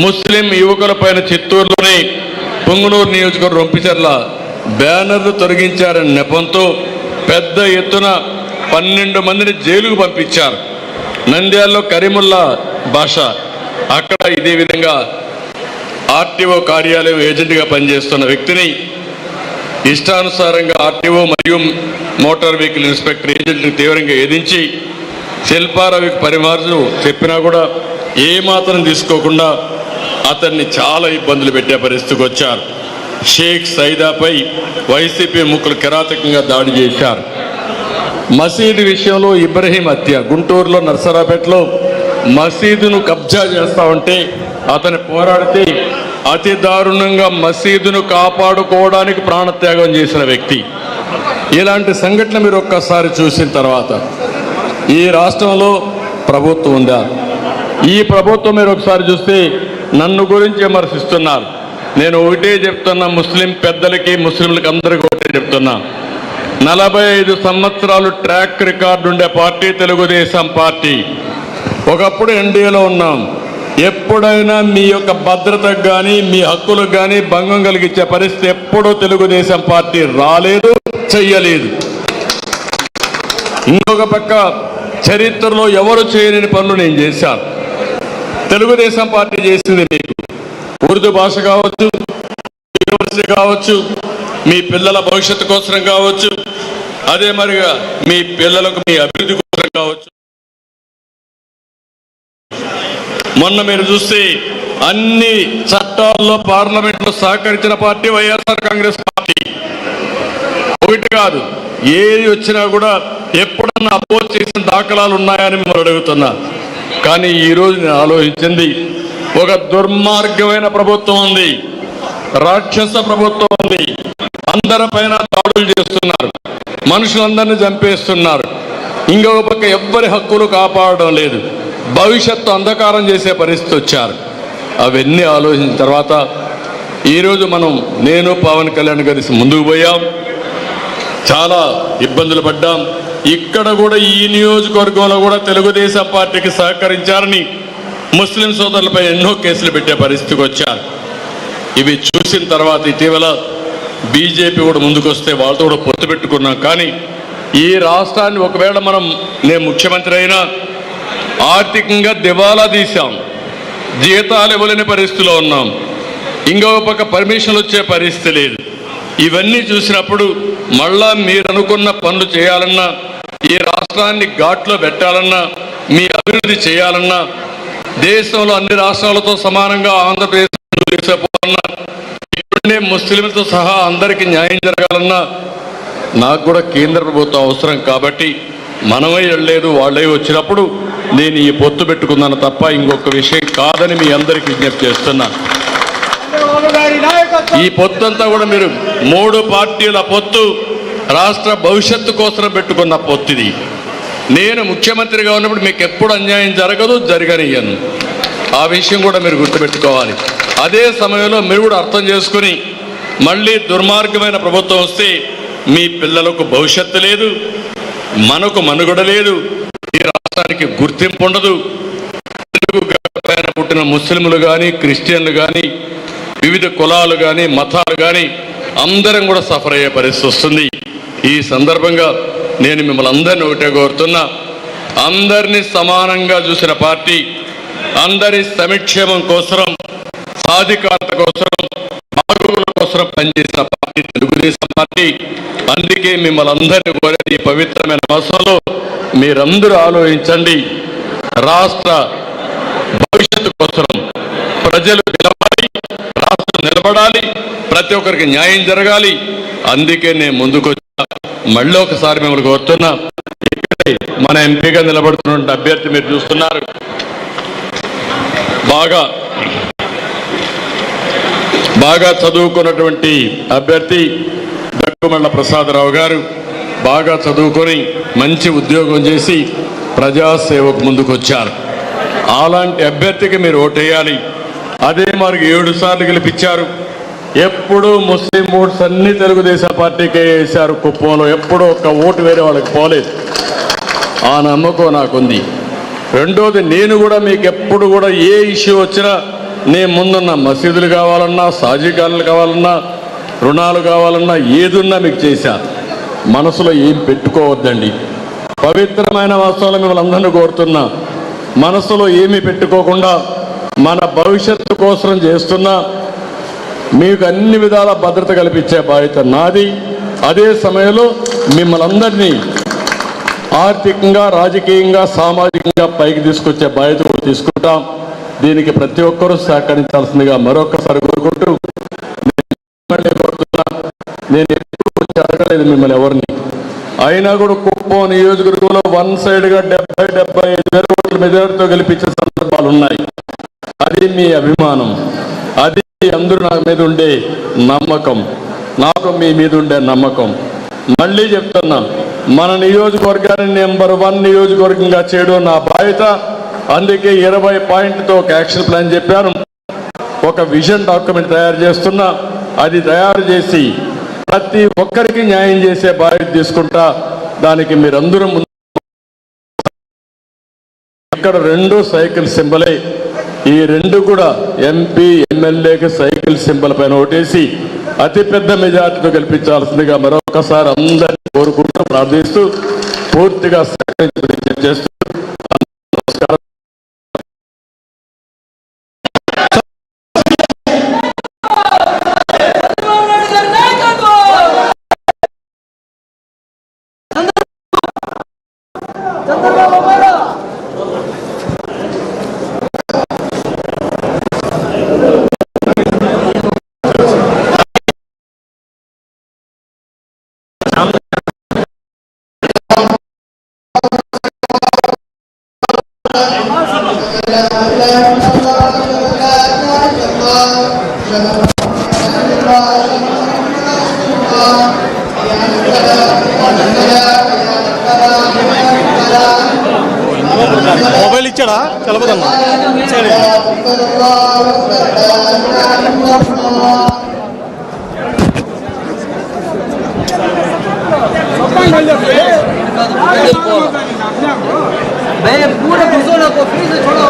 ముస్లిం యువకులపైన చిత్తూరులోని పొంగునూరు నియోజకవర్గం రొంపిచెర్ల బ్యానర్లు తొలగించారనే నెపంతో పెద్ద ఎత్తున 12 మందిని జైలుకు పంపించారు. నంద్యాలలో కరీముల్లా బాషా అక్కడ ఇదే విధంగా ఆర్టీఓ కార్యాలయం ఏజెంట్గా పనిచేస్తున్న వ్యక్తిని ఇష్టానుసారంగా ఆర్టీఓ మరియు మోటార్ వెహికల్ ఇన్స్పెక్టర్ ఏజెంట్ని తీవ్రంగా ఏదించి శిల్పారావికి పరిమార్లు చెప్పినా కూడా ఏమాత్రం తీసుకోకుండా అతన్ని చాలా ఇబ్బందులు పెట్టే పరిస్థితికి వచ్చారు. షేక్ సైదాపై వైసీపీ ముఖ్యులు కిరాతకంగా దాడి చేశారు. మసీదు విషయంలో ఇబ్రహీం హత్య, గుంటూరులో నర్సరాపేటలో మసీదును కబ్జా చేస్తా ఉంటే అతను పోరాడితే అతి దారుణంగా మసీదును కాపాడుకోవడానికి ప్రాణత్యాగం చేసిన వ్యక్తి. ఇలాంటి సంఘటన మీరు ఒక్కసారి చూసిన తర్వాత ఈ రాష్ట్రంలో ప్రభుత్వం ఉందా? ఈ ప్రభుత్వం మీరు ఒకసారి చూస్తే నన్ను గురించి విమర్శిస్తున్నారు. నేను ఒకటే చెప్తున్నా, ముస్లిం పెద్దలకి ముస్లింలకి అందరికీ ఒకటే చెప్తున్నా, 45 సంవత్సరాలు ట్రాక్ రికార్డు ఉండే పార్టీ తెలుగుదేశం పార్టీ. ఒకప్పుడు ఎన్డీఏలో ఉన్నాం. ఎప్పుడైనా మీ యొక్క భద్రతకు కానీ మీ హక్కులకు కానీ భంగం కలిగించే పరిస్థితి ఎప్పుడూ తెలుగుదేశం పార్టీ రాలేదు, చెయ్యలేదు. ఇంకొక పక్క చరిత్రలో ఎవరు చేయలేని పనులు నేను చేశాను. తెలుగుదేశం పార్టీ చేసింది మీకు ఉర్దూ భాష కావచ్చు, యూనివర్సిటీ కావచ్చు, మీ పిల్లల భవిష్యత్తు కోసం కావచ్చు, అదే మరిగా మీ పిల్లలకు మీ అభివృద్ధి కోసం కావచ్చు. మొన్న మీరు చూస్తే అన్ని చట్టాల్లో పార్లమెంట్లో సహకరించిన పార్టీ వైఎస్ఆర్ కాంగ్రెస్ పార్టీ. ఒకటి కాదు, ఏది వచ్చినా కూడా ఎప్పుడన్నా అపోజ్ చేసిన దాఖలాలు ఉన్నాయని మిమ్మల్ని అడుగుతున్నా. కానీ ఈరోజు నేను ఆలోచించింది, ఒక దుర్మార్గమైన ప్రభుత్వం ఉంది, రాక్షస ప్రభుత్వం ఉంది. అందరిపైన దాడులు చేస్తున్నారు, మనుషులందరినీ చంపేస్తున్నారు. ఇంకొక పక్క ఎవ్వరి హక్కులు కాపాడడం లేదు, భవిష్యత్తు అంధకారం చేసే పరిస్థితి వచ్చారు. అవన్నీ ఆలోచించిన తర్వాత ఈరోజు నేను పవన్ కళ్యాణ్ కలిసి ముందుకు పోయాం. చాలా ఇబ్బందులు పడ్డాం. ఇక్కడ కూడా ఈ నియోజకవర్గంలో కూడా తెలుగుదేశం పార్టీకి సహకరించారని ముస్లిం సోదరులపై ఎన్నో కేసులు పెట్టే పరిస్థితికి వచ్చారు. ఇవి చూసిన తర్వాత ఇటీవల బీజేపీ కూడా ముందుకొస్తే వాళ్ళతో కూడా పొత్తు పెట్టుకున్నాం. కానీ ఈ రాష్ట్రాన్ని ఒకవేళ నేను ముఖ్యమంత్రి అయినా ఆర్థికంగా దివాలా తీశాం, జీతాలు ఇవ్వలేని పరిస్థితిలో ఉన్నాం. ఇంకొక పక్క పర్మిషన్లు వచ్చే పరిస్థితి లేదు. ఇవన్నీ చూసినప్పుడు మళ్ళా మీరు అనుకున్న పనులు చేయాలన్నా, ఈ రాష్ట్రాన్ని ఘాట్లో పెట్టాలన్నా, మీ అభివృద్ధి చేయాలన్నా, దేశంలో అన్ని రాష్ట్రాలతో సమానంగా ఆంధ్రప్రదేశ్ తీసుకుపోవాలన్నా, ఇక్కడే ముస్లింలతో సహా అందరికీ న్యాయం జరగాలన్నా నాకు కూడా కేంద్ర ప్రభుత్వం అవసరం. కాబట్టి మనమే వెళ్ళలేదు, వాళ్ళే వచ్చినప్పుడు నేను ఈ పొత్తు పెట్టుకున్నాను తప్ప ఇంకొక విషయం కాదని మీ అందరికీ విజ్ఞప్తి చేస్తున్నా. ఈ పొత్తు అంతా కూడా మీరు 3 పార్టీల పొత్తు రాష్ట్ర భవిష్యత్తు కోసం పెట్టుకున్న పొత్తు ఇది. నేను ముఖ్యమంత్రిగా ఉన్నప్పుడు మీకు ఎప్పుడు అన్యాయం జరగదు, జరగనియ్యను. ఆ విషయం కూడా మీరు గుర్తుపెట్టుకోవాలి. అదే సమయంలో మీరు కూడా అర్థం చేసుకుని మళ్ళీ దుర్మార్గమైన ప్రభుత్వం వస్తే మీ పిల్లలకు భవిష్యత్తు లేదు, మనకు మనుగడ లేదు, ఈ రాష్ట్రానికి గుర్తింపు ఉండదు. తెలుగు పైన పుట్టిన ముస్లింలు కానీ, క్రిస్టియన్లు కానీ, వివిధ కులాలు కానీ, మతాలు కానీ అందరం కూడా సఫర్ అయ్యే పరిస్థితి వస్తుంది. ఈ సందర్భంగా నేను మిమ్మల్ని అందరినీ ఒకటే కోరుతున్నా, అందరినీ సమానంగా చూసిన పార్టీ, అందరి సంక్షేమం కోసం, సాధికారత కోసం, బాగోగుల కోసం పనిచేసిన పార్టీ తెలుగుదేశం పార్టీ. అందుకే మిమ్మల్ని అందరినీ కోరేది, ఈ పవిత్రమైన మాసంలో మీరందరూ ఆలోచించండి. రాష్ట్ర భవిష్యత్తు కోసం ప్రజలు నిలబడాలి, రాష్ట్రం నిలబడాలి, ప్రతి ఒక్కరికి న్యాయం జరగాలి. అందుకే నేను ముందుకు వచ్చా. మళ్ళీ ఒకసారి మిమ్మల్ని కోరుతున్నా, ఇక్కడే మన ఎంపీగా నిలబడుతున్న అభ్యర్థి మీరు చూస్తున్నారు, బాగా చదువుకున్నటువంటి అభ్యర్థి దగ్గుమళ్ళ ప్రసాదరావు గారు. బాగా చదువుకొని మంచి ఉద్యోగం చేసి ప్రజాసేవకు ముందుకు వచ్చారు. అలాంటి అభ్యర్థికి మీరు ఓటేయాలి. అదే మరి 7 సార్లు గెలిపించారు. ఎప్పుడూ ముస్లిం ఓట్స్ అన్ని తెలుగుదేశం పార్టీకే వేశారు. కుప్పంలో ఎప్పుడూ ఒక్క ఓటు వేరే వాళ్ళకి పోలేదు. ఆ నమ్మకం నాకుంది. రెండోది, నేను కూడా మీకు ఎప్పుడు కూడా ఏ ఇష్యూ వచ్చినా నేను ముందున్న మసీదులు కావాలన్నా, సాజీకాలు కావాలన్నా, రుణాలు కావాలన్నా ఏదున్నా మీకు చేశాను. మనసులో ఏం పెట్టుకోవద్దండి. పవిత్రమైన వాస్తవాలు మిమ్మల్ని అందరినీ కోరుతున్నా, మనసులో ఏమీ పెట్టుకోకుండా మన భవిష్యత్తు కోసం చేస్తున్నా మీకు అన్ని విధాల భద్రత కల్పించే బాధ్యత నాది. అదే సమయంలో మిమ్మల్ని అందరినీ ఆర్థికంగా, రాజకీయంగా, సామాజికంగా పైకి తీసుకొచ్చే బాధ్యత కూడా తీసుకుంటాం. దీనికి ప్రతి ఒక్కరూ సహకరించాల్సిందిగా మరొకసారి కోరుకుంటూ నేను ఎప్పుడు వచ్చి అడగలేదు మిమ్మల్ని ఎవరిని. అయినా కూడా కుప్పం నియోజకవర్గంలో వన్ సైడ్గా 70-75 ఓట్ల మెజారిటీతో గెలిపించే సందర్భాలు ఉన్నాయి. అది మీ అభిమానం, అది అందరూ నా మీద ఉండే నమ్మకం, నాకు మీ మీద ఉండే నమ్మకం. మళ్ళీ చెప్తున్నా, మన నియోజకవర్గాన్ని నెంబర్ 1 నియోజకవర్గంగా చేయడం నా బాధ్యత. అందుకే 20 పాయింట్లతో ఒక యాక్షన్ ప్లాన్ చెప్పాను. ఒక విజన్ డాక్యుమెంట్ తయారు చేస్తున్నా. అది తయారు చేసి ప్రతి ఒక్కరికి న్యాయం చేసే బాధ్యత తీసుకుంటా. దానికి మీరందరూ ముందు. ఇక్కడ 2 సైకిల్ సింబలే. ఈ 2 కూడా ఎంపీ ఎమ్మెల్యేకి సైకిల్ సింబల్ పైన ఓటేసి అతిపెద్ద మెజార్టీతో గెలిపించాల్సిందిగా మరొకసారి అందరినీ కోరుకుంటూ ప్రార్థిస్తూ పూర్తిగా చేస్తూ నమస్కారం. మొబైల్ ఇచ్చాడా తెలపదన్నా मैं पूरा घुसोड़ा को फ्री से छोड़ा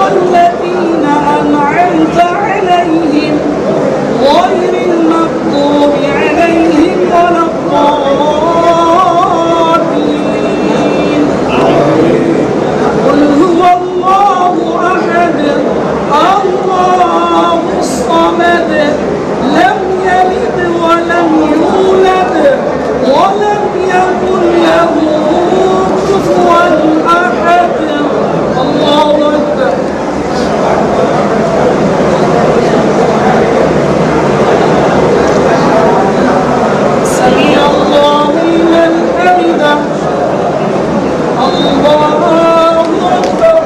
الذين أنعمت عليهم غير المغضوب عليهم ولا الضالين. قل هو الله أحد الله الصمد لم يلد ولم يولد ولم يكن له كفوا أحد. الله أكبر. سمع الله لمن حمده. الله أكبر.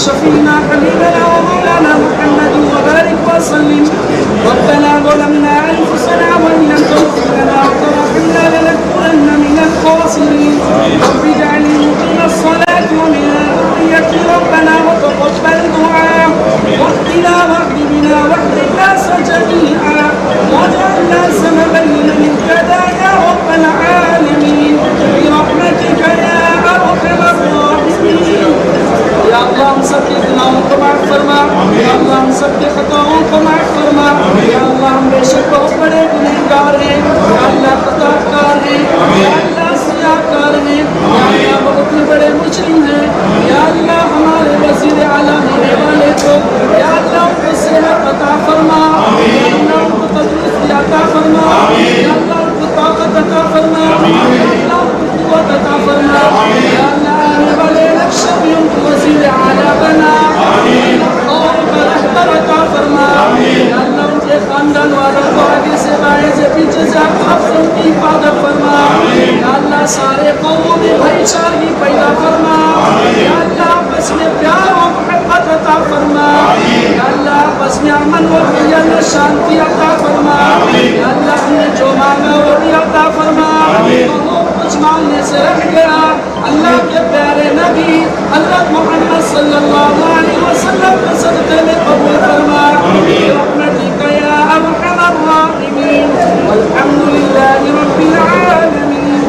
شفينا حبيبنا ومولانا محمد وبارك وسلم. ربنا ظلمنا أنفسنا وإن لم تغفر لنا وترحمنا لنكونن من الخاسرين. رب اجعلني مقيم الصلاة ومن ذريتي ربنا وتقبل دعاء واهدنا واهد بنا واهد الناس جميعا واجعلنا سببا لمن اهتدى يا رب العالمين برحمتك يا أرحم الراحمين. या अल्लाह हम सब के गुनाहों को माफ फरमा, या अल्लाह हम सब के खताओं को माफ फरमा, या अल्लाह हम बेशक बहुत बड़े गुनहगार हैं, या अल्लाह खताकार हैं, या अल्लाह सियाकार हैं, या अल्लाह बहुत ही बड़े मुजरिम हैं, या अल्लाह हमारे वज़ीर आला होने वाले को या अल्लाह उनको सेहत अता फरमा, या अल्लाह उनको तंदुरुस्ती अता फरमा, या अल्लाह उनको ताकत अता फरमा, या अल्लाह उनको कुव्वत अता फरमा, या अल्लाह आने वाले इलेक्शन में उनको वज़ीर आला बना और रहबर अता फरमा, या अल्लाह उनके खानदान वालों को आगे से बाएं से पीछे से आप उनकी हिफाजत फरमा, या अल्लाह सारे कौमों में भाईचारगी पैदा फरमा, या अल्लाह आपस में प्यार और मोहब्बत अता फरमा, या अल्लाह आपस में अमन और शांति अता फरमा, या अल्लाह हमने जो मांगा वो भी अता फरमा, कुछ मांगने से रह गया अल्लाह के प्यारे नबी अल्लाह मोहम्मद सल्लल्लाहु अलैहि वसल्लम के सदक़े में कबूल फरमा रहमतिक या अरहमर राहिमीन अल्हम्दुलिल्लाहि रब्बिल आलमीन।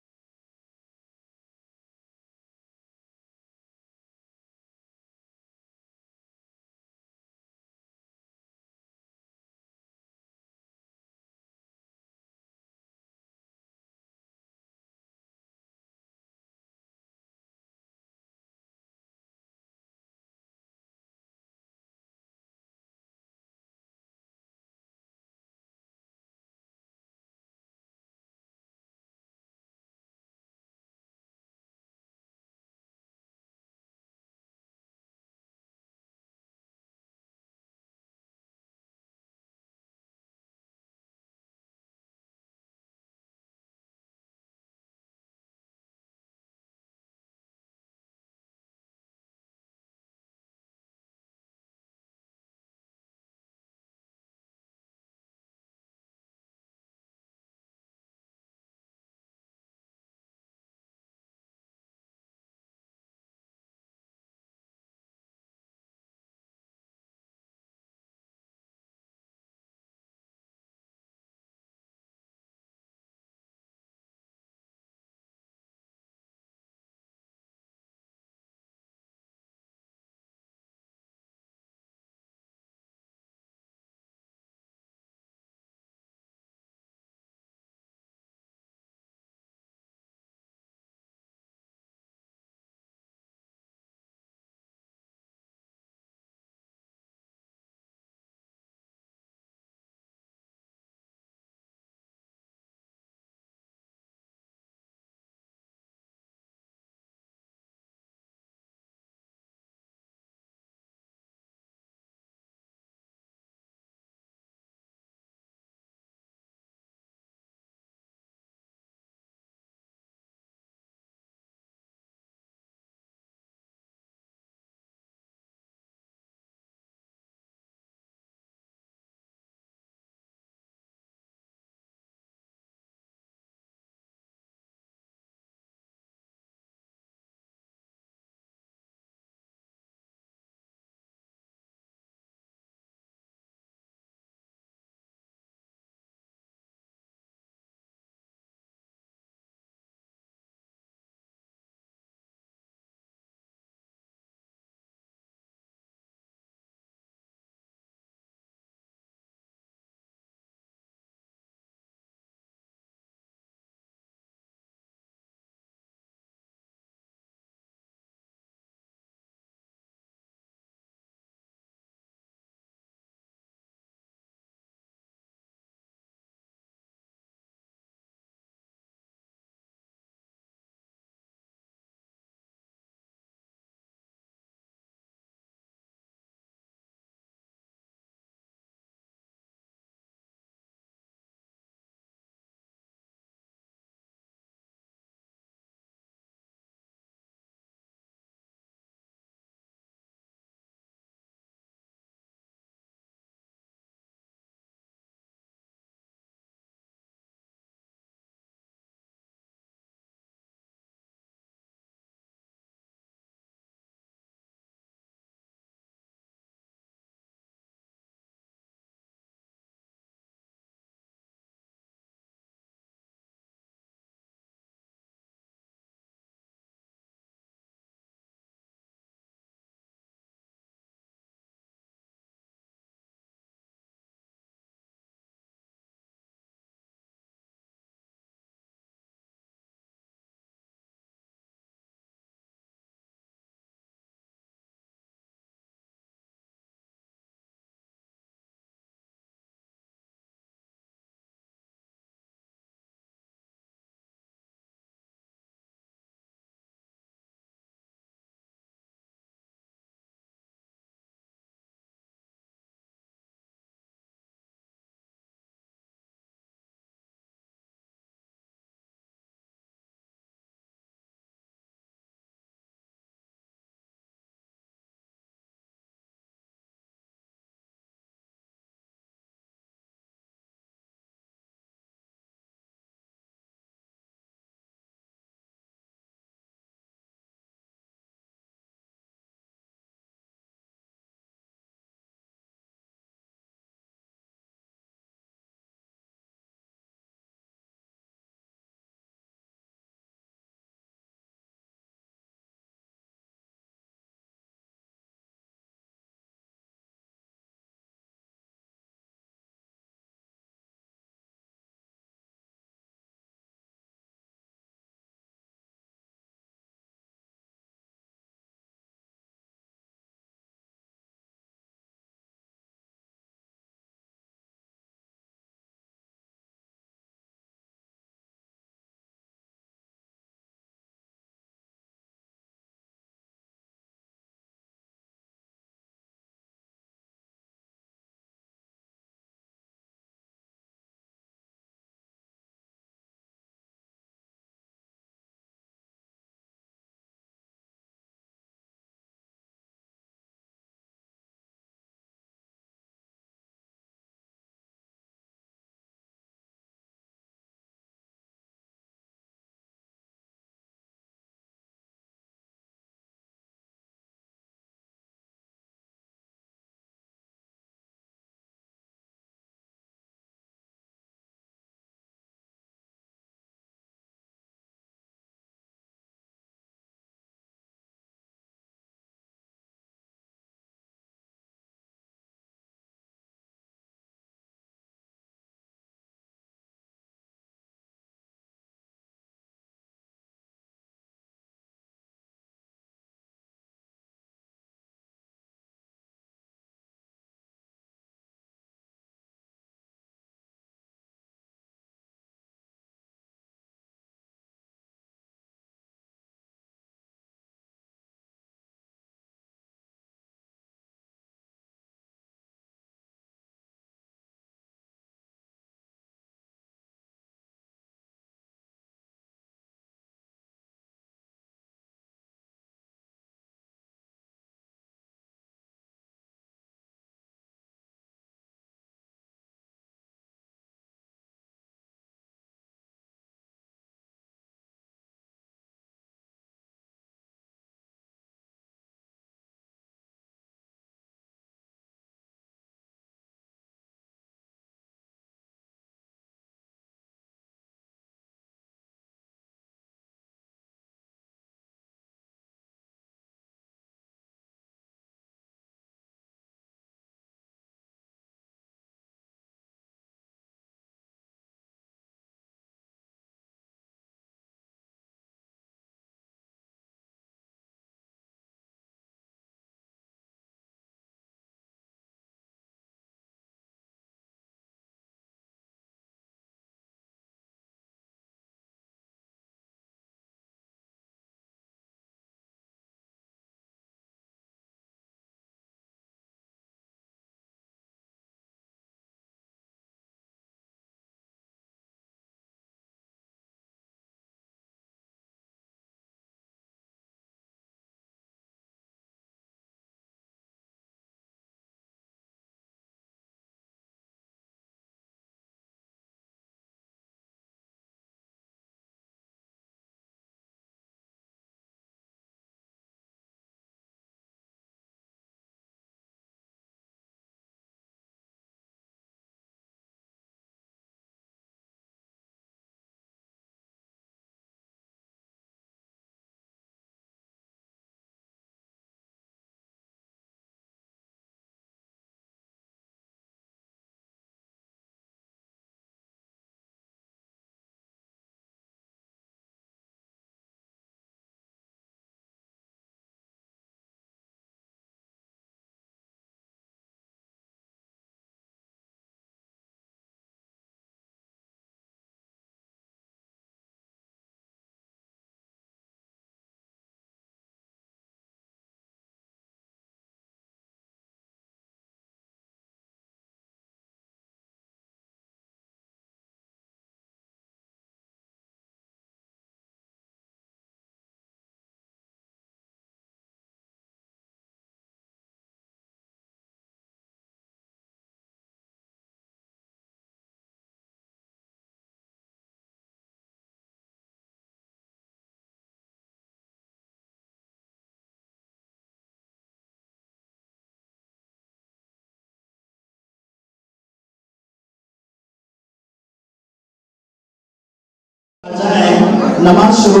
नमाज शुरू।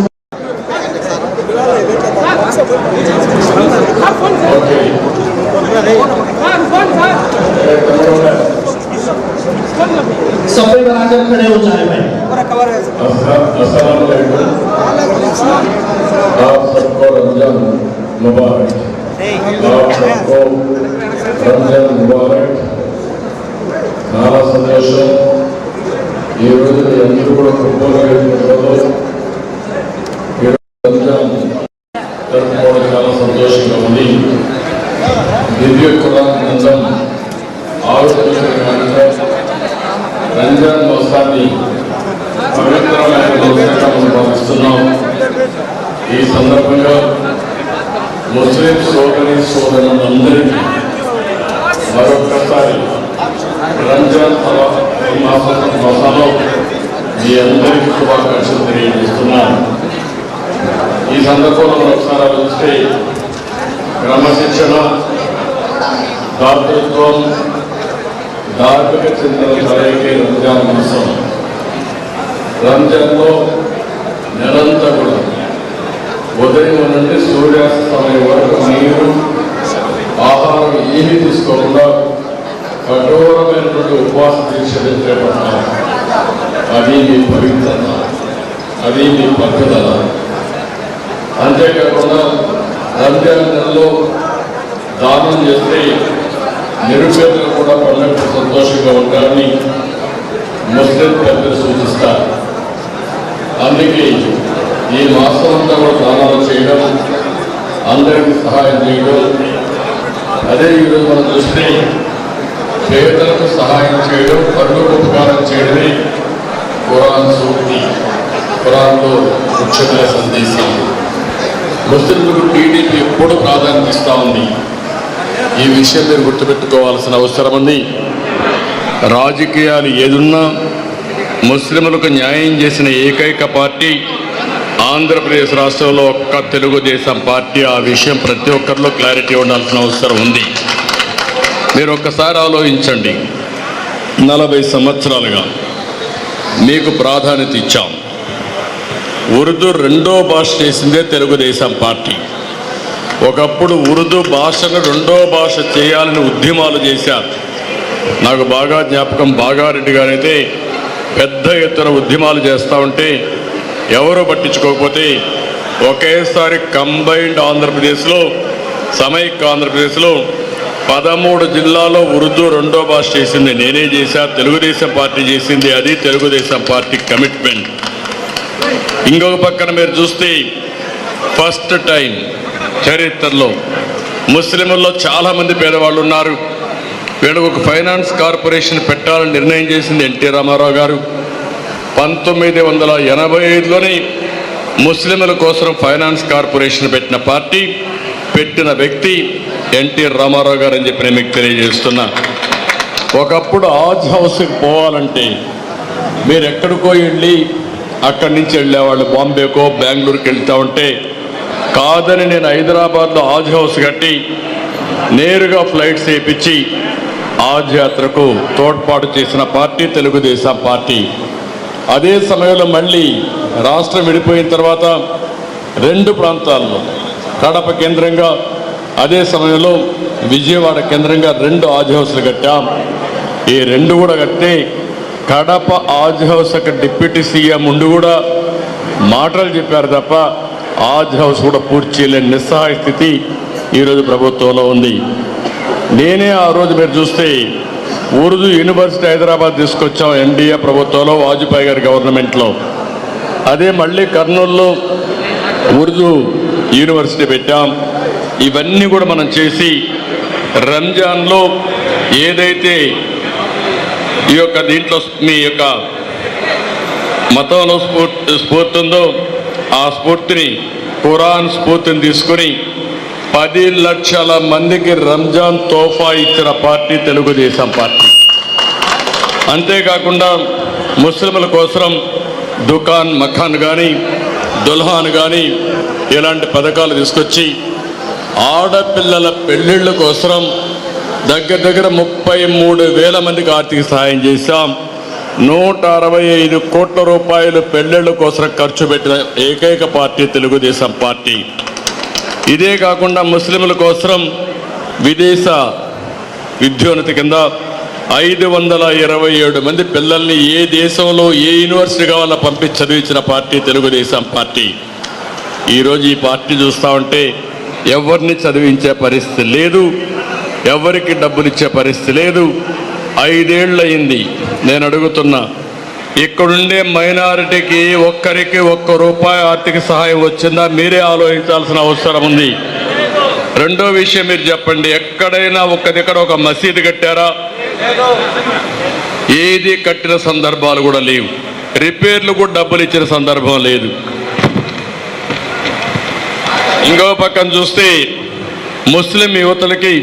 सफे बनाकर खड़े हो जाए भाई। अस्सलाम वालेकुम। आप सबको रमजान मुबारक। आप सबको रमजान मुबारक। చాలా సంతోషం ఈ రోజు మీ అందరూ కూడా రంజాన్ జరుపుకోవడం చాలా సంతోషంగా ఉంది. దివ్య ఖురాన్ గ్రంథం ఆవిష్కరించిన రంజాన్ మాసాన్ని పవిత్రమైన మాసంగా మనం భావిస్తున్నాం. ఈ సందర్భంగా ముస్లిం సోదరి సోదరులందరికీ మరొక్కసారి రంజాన్ మాసంలో మీ అందరికీ శుభాకాంక్షలు తెలియజేస్తున్నాను. ఈ సందర్భంలో ఒకసారి ఆలోచిస్తే క్రమశిక్షణ, దాతృత్వం, ధార్మిక చింతన కలయికే రంజాన్ మాసం. రంజాన్లో నెలంతా కూడా ఉదయం నుండి సూర్యాస్తమయం వరకు నీరు ఆహారం ఏమీ తీసుకోకుండా కఠోరమైనటువంటి ఉపవాస దీక్షలు చేపడతారు. అది మీ పవిత్రత, అది మీ పట్టుదల. అంతేకాకుండా రంజాన్ నెలలో దానం చేస్తే నిరుపేదలు కూడా పండుగ సంతోషంగా ఉంటారని ముస్లిం పెద్దలు సూచిస్తారు. అందుకే ఈ మాసం అంతా కూడా దానాలు చేయడం, అందరికీ సహాయం చేయడం. అదే ఈరోజు మనం చూస్తే పేదలకు సహాయం చేయడం, పరులకు ఉపకారం చేయడమే ఖురాన్ సూక్తి, ఖురాన్లో ముఖ్యమైన సందేశం. ముస్లింలకు టీడీపీ ఎప్పుడు ప్రాధాన్యత ఇస్తూ ఉంది. ఈ విషయం మీరు గుర్తుపెట్టుకోవాల్సిన అవసరం ఉంది. రాజకీయాలు ఏదున్నా ముస్లింలకు న్యాయం చేసిన ఏకైక పార్టీ ఆంధ్రప్రదేశ్ రాష్ట్రంలో ఒక్క తెలుగుదేశం పార్టీ. ఆ విషయం ప్రతి ఒక్కరిలో క్లారిటీ ఉండాల్సిన అవసరం ఉంది. మీరు ఒక్కసారి ఆలోచించండి. 40 సంవత్సరాలుగా మీకు ప్రాధాన్యత ఇచ్చాం. ఉర్దూ రెండో భాష చేసిందే తెలుగుదేశం పార్టీ. ఒకప్పుడు ఉర్దూ భాషను రెండో భాష చేయాలని ఉద్యమాలు చేశారు. నాకు బాగా జ్ఞాపకం, బాగారెడ్డి గారైతే పెద్ద ఎత్తున ఉద్యమాలు చేస్తూ ఉంటే ఎవరో పట్టించుకోకపోతే ఒకేసారి కంబైన్డ్ ఆంధ్రప్రదేశ్లో, సమైక్య ఆంధ్రప్రదేశ్లో 13 జిల్లాలో ఉర్దూ రెండో భాష చేసింది నేనే చేశా, తెలుగుదేశం పార్టీ చేసింది. అది తెలుగుదేశం పార్టీ కమిట్మెంట్. ఇంకొక పక్కన మీరు చూస్తే ఫస్ట్ టైం చరిత్రలో ముస్లింల్లో చాలామంది పేదవాళ్ళు ఉన్నారు. వీళ్ళకు ఒక ఫైనాన్స్ కార్పొరేషన్ పెట్టాలని నిర్ణయం చేసింది ఎన్టీ రామారావు గారు. 1985లోనే ముస్లింల కోసం ఫైనాన్స్ కార్పొరేషన్ పెట్టిన పార్టీ, పెట్టిన వ్యక్తి ఎన్టీ రామారావు గారు అని చెప్పి నేను మీకు తెలియజేస్తున్నా. ఒకప్పుడు ఆజ్ హౌస్కి పోవాలంటే మీరు ఎక్కడికో వెళ్ళి అక్కడి నుంచి వెళ్ళేవాళ్ళు, బాంబేకో బెంగళూరుకి వెళ్తూ ఉంటే కాదని నేను హైదరాబాద్లో ఆజ్ హౌస్ కట్టి నేరుగా ఫ్లైట్స్ వేయించి ఆజ్ యాత్రకు తోడ్పాటు చేసిన పార్టీ తెలుగుదేశం పార్టీ. అదే సమయంలో మళ్ళీ రాష్ట్రం విడిపోయిన తర్వాత 2 ప్రాంతాల్లో, కడప కేంద్రంగా, అదే సమయంలో విజయవాడ కేంద్రంగా 2 ఆజ్ హౌస్లు కట్టాం. ఈ 2 కూడా కట్టే కడప ఆజ్ హౌస్ డిప్యూటీ సీఎం ఉండి కూడా మాటలు చెప్పారు తప్ప ఆజ్ హౌస్ కూడా పూర్తి చేయలేని నిస్సహాయ స్థితి ఈరోజు ప్రభుత్వంలో ఉంది. నేనే ఆ రోజు మీరు చూస్తే ఉర్దూ యూనివర్సిటీ హైదరాబాద్ తీసుకొచ్చాం ఎన్డీఏ ప్రభుత్వంలో, వాజ్పేయి గారి గవర్నమెంట్లో. అదే మళ్ళీ కర్నూలులో ఉర్దూ యూనివర్సిటీ పెట్టాం. ఇవన్నీ కూడా మనం చేసి రంజాన్లో ఏదైతే ఈ యొక్క దీంట్లో మీ యొక్క మతంలో స్ఫూర్తి ఉందో ఆ స్ఫూర్తిని, ఖురాన్ స్ఫూర్తిని తీసుకొని 10 లక్షల మందికి రంజాన్ తోఫా ఇచ్చిన పార్టీ తెలుగుదేశం పార్టీ. అంతేకాకుండా ముస్లింల కోసం దుకాన్ మఖాన్ కానీ, దుల్హాన్ కానీ ఇలాంటి పథకాలు తీసుకొచ్చి ఆడపిల్లల పెళ్ళిళ్ళ కోసం దగ్గర 33,000 మందికి ఆర్థిక సహాయం చేశాం. 165 కోట్ల రూపాయలు పెళ్లిళ్ల కోసం ఖర్చు పెట్టిన ఏకైక పార్టీ తెలుగుదేశం పార్టీ. ఇదే కాకుండా ముస్లింల కోసం విదేశ విద్యోన్నతి కింద 527 మంది పిల్లల్ని ఏ దేశంలో ఏ యూనివర్సిటీ కావాలో పంపించి చదివించిన పార్టీ తెలుగుదేశం పార్టీ. ఈరోజు ఈ పార్టీ చూస్తూ ఉంటే ఎవరిని చదివించే పరిస్థితి లేదు, ఎవరికి డబ్బులు ఇచ్చే పరిస్థితి లేదు. 5 ఏళ్ళు అయింది. నేను అడుగుతున్నా, ఇక్కడుండే మైనారిటీకి ఒక్కరికి ₹1 ఆర్థిక సహాయం వచ్చిందా? మీరే ఆలోచించాల్సిన అవసరం ఉంది. రెండో విషయం మీరు చెప్పండి, ఎక్కడైనా ఒక దగ్గర ఒక మసీదు కట్టారా? ఏది కట్టిన సందర్భాలు కూడా లేవు. రిపేర్లు కూడా డబ్బులు ఇచ్చిన సందర్భం లేదు. ఇంకో పక్కన చూస్తే ముస్లిం యువతులకి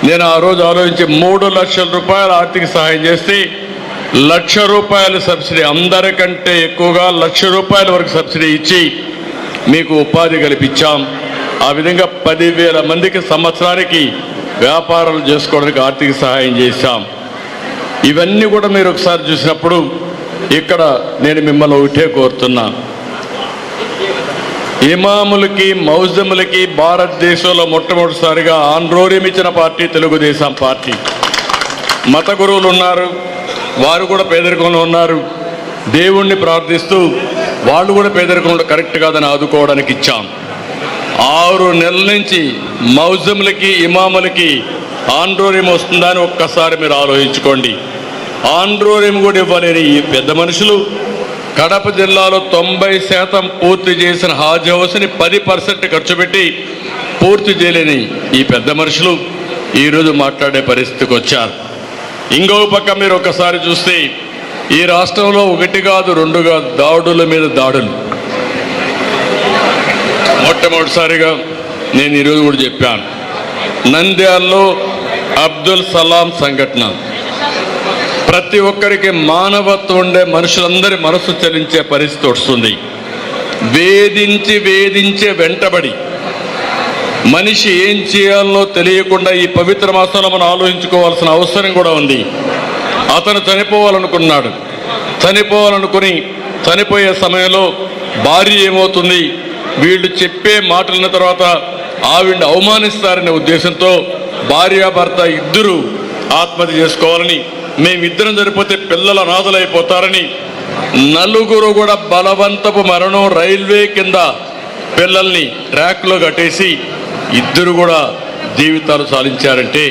నేను ఆ రోజు ఆలోచించి 3 లక్షల రూపాయలు ఆర్థిక సహాయం చేస్తే ₹1,00,000 సబ్సిడీ, అందరికంటే ఎక్కువగా ₹1,00,000 వరకు సబ్సిడీ ఇచ్చి మీకు ఉపాధి కల్పించాం. ఆ విధంగా 10,000 మందికి సంవత్సరానికి వ్యాపారాలు చేసుకోవడానికి ఆర్థిక సహాయం చేశాం. ఇవన్నీ కూడా మీరు ఒకసారి చూసినప్పుడు ఇక్కడ నేను మిమ్మల్ని ఒకటే కోరుతున్నా, ఇమాములకి మౌజములకి భారతదేశంలో మొట్టమొదటిసారిగా ఆన్రోరియం ఇచ్చిన పార్టీ తెలుగుదేశం పార్టీ. మత గురువులు ఉన్నారు, వారు కూడా పేదరికంలో ఉన్నారు. దేవుణ్ణి ప్రార్థిస్తూ వాళ్ళు కూడా పేదరికంలో కరెక్ట్ కాదని ఆదుకోవడానికి ఇచ్చాం. 6 నెలల నుంచి మౌజములకి ఇమాములకి ఆన్రోరియం వస్తుందని ఒక్కసారి మీరు ఆలోచించుకోండి. ఆన్రోరియం కూడా ఇవ్వలేని ఈ పెద్ద మనుషులు కడప జిల్లాలో 90% పూర్తి చేసిన హాజ్ హౌస్ని 10% ఖర్చు పెట్టి పూర్తి చేయలేని ఈ పెద్ద మనుషులు ఈరోజు మాట్లాడే పరిస్థితికి వచ్చారు. ఇంకో పక్క మీరు ఒకసారి చూస్తే ఈ రాష్ట్రంలో 1 కాదు 2 కాదు దాడుల మీద దాడులు. మొట్టమొదటిసారిగా నేను ఈరోజు కూడా చెప్పాను, నంద్యాలలో అబ్దుల్ సలాం సంఘటన ప్రతి ఒక్కరికి మానవత్వం ఉండే మనుషులందరి మనసు చలించే పరిస్థితి వస్తుంది. వేధించే వెంటబడి మనిషి ఏం చేయాలో తెలియకుండా ఈ పవిత్ర మాసంలో మనం ఆలోచించుకోవాల్సిన అవసరం కూడా ఉంది. అతను చనిపోవాలనుకున్నాడు. చనిపోవాలనుకుని చనిపోయే సమయంలో భార్య ఏమవుతుంది, వీళ్ళు చెప్పే మాటలన్న తర్వాత ఆవిడ్ని అవమానిస్తారనే ఉద్దేశంతో భార్యాభర్త ఇద్దరు ఆత్మహత్య చేసుకోవాలని, మేమిద్దరం చనిపోతే పిల్లల అనాథలైపోతారని 4 కూడా బలవంతపు మరణం రైల్వే కింద పిల్లల్ని ట్రాక్లో కట్టేసి ఇద్దరు కూడా జీవితాలు సాధించారంటే,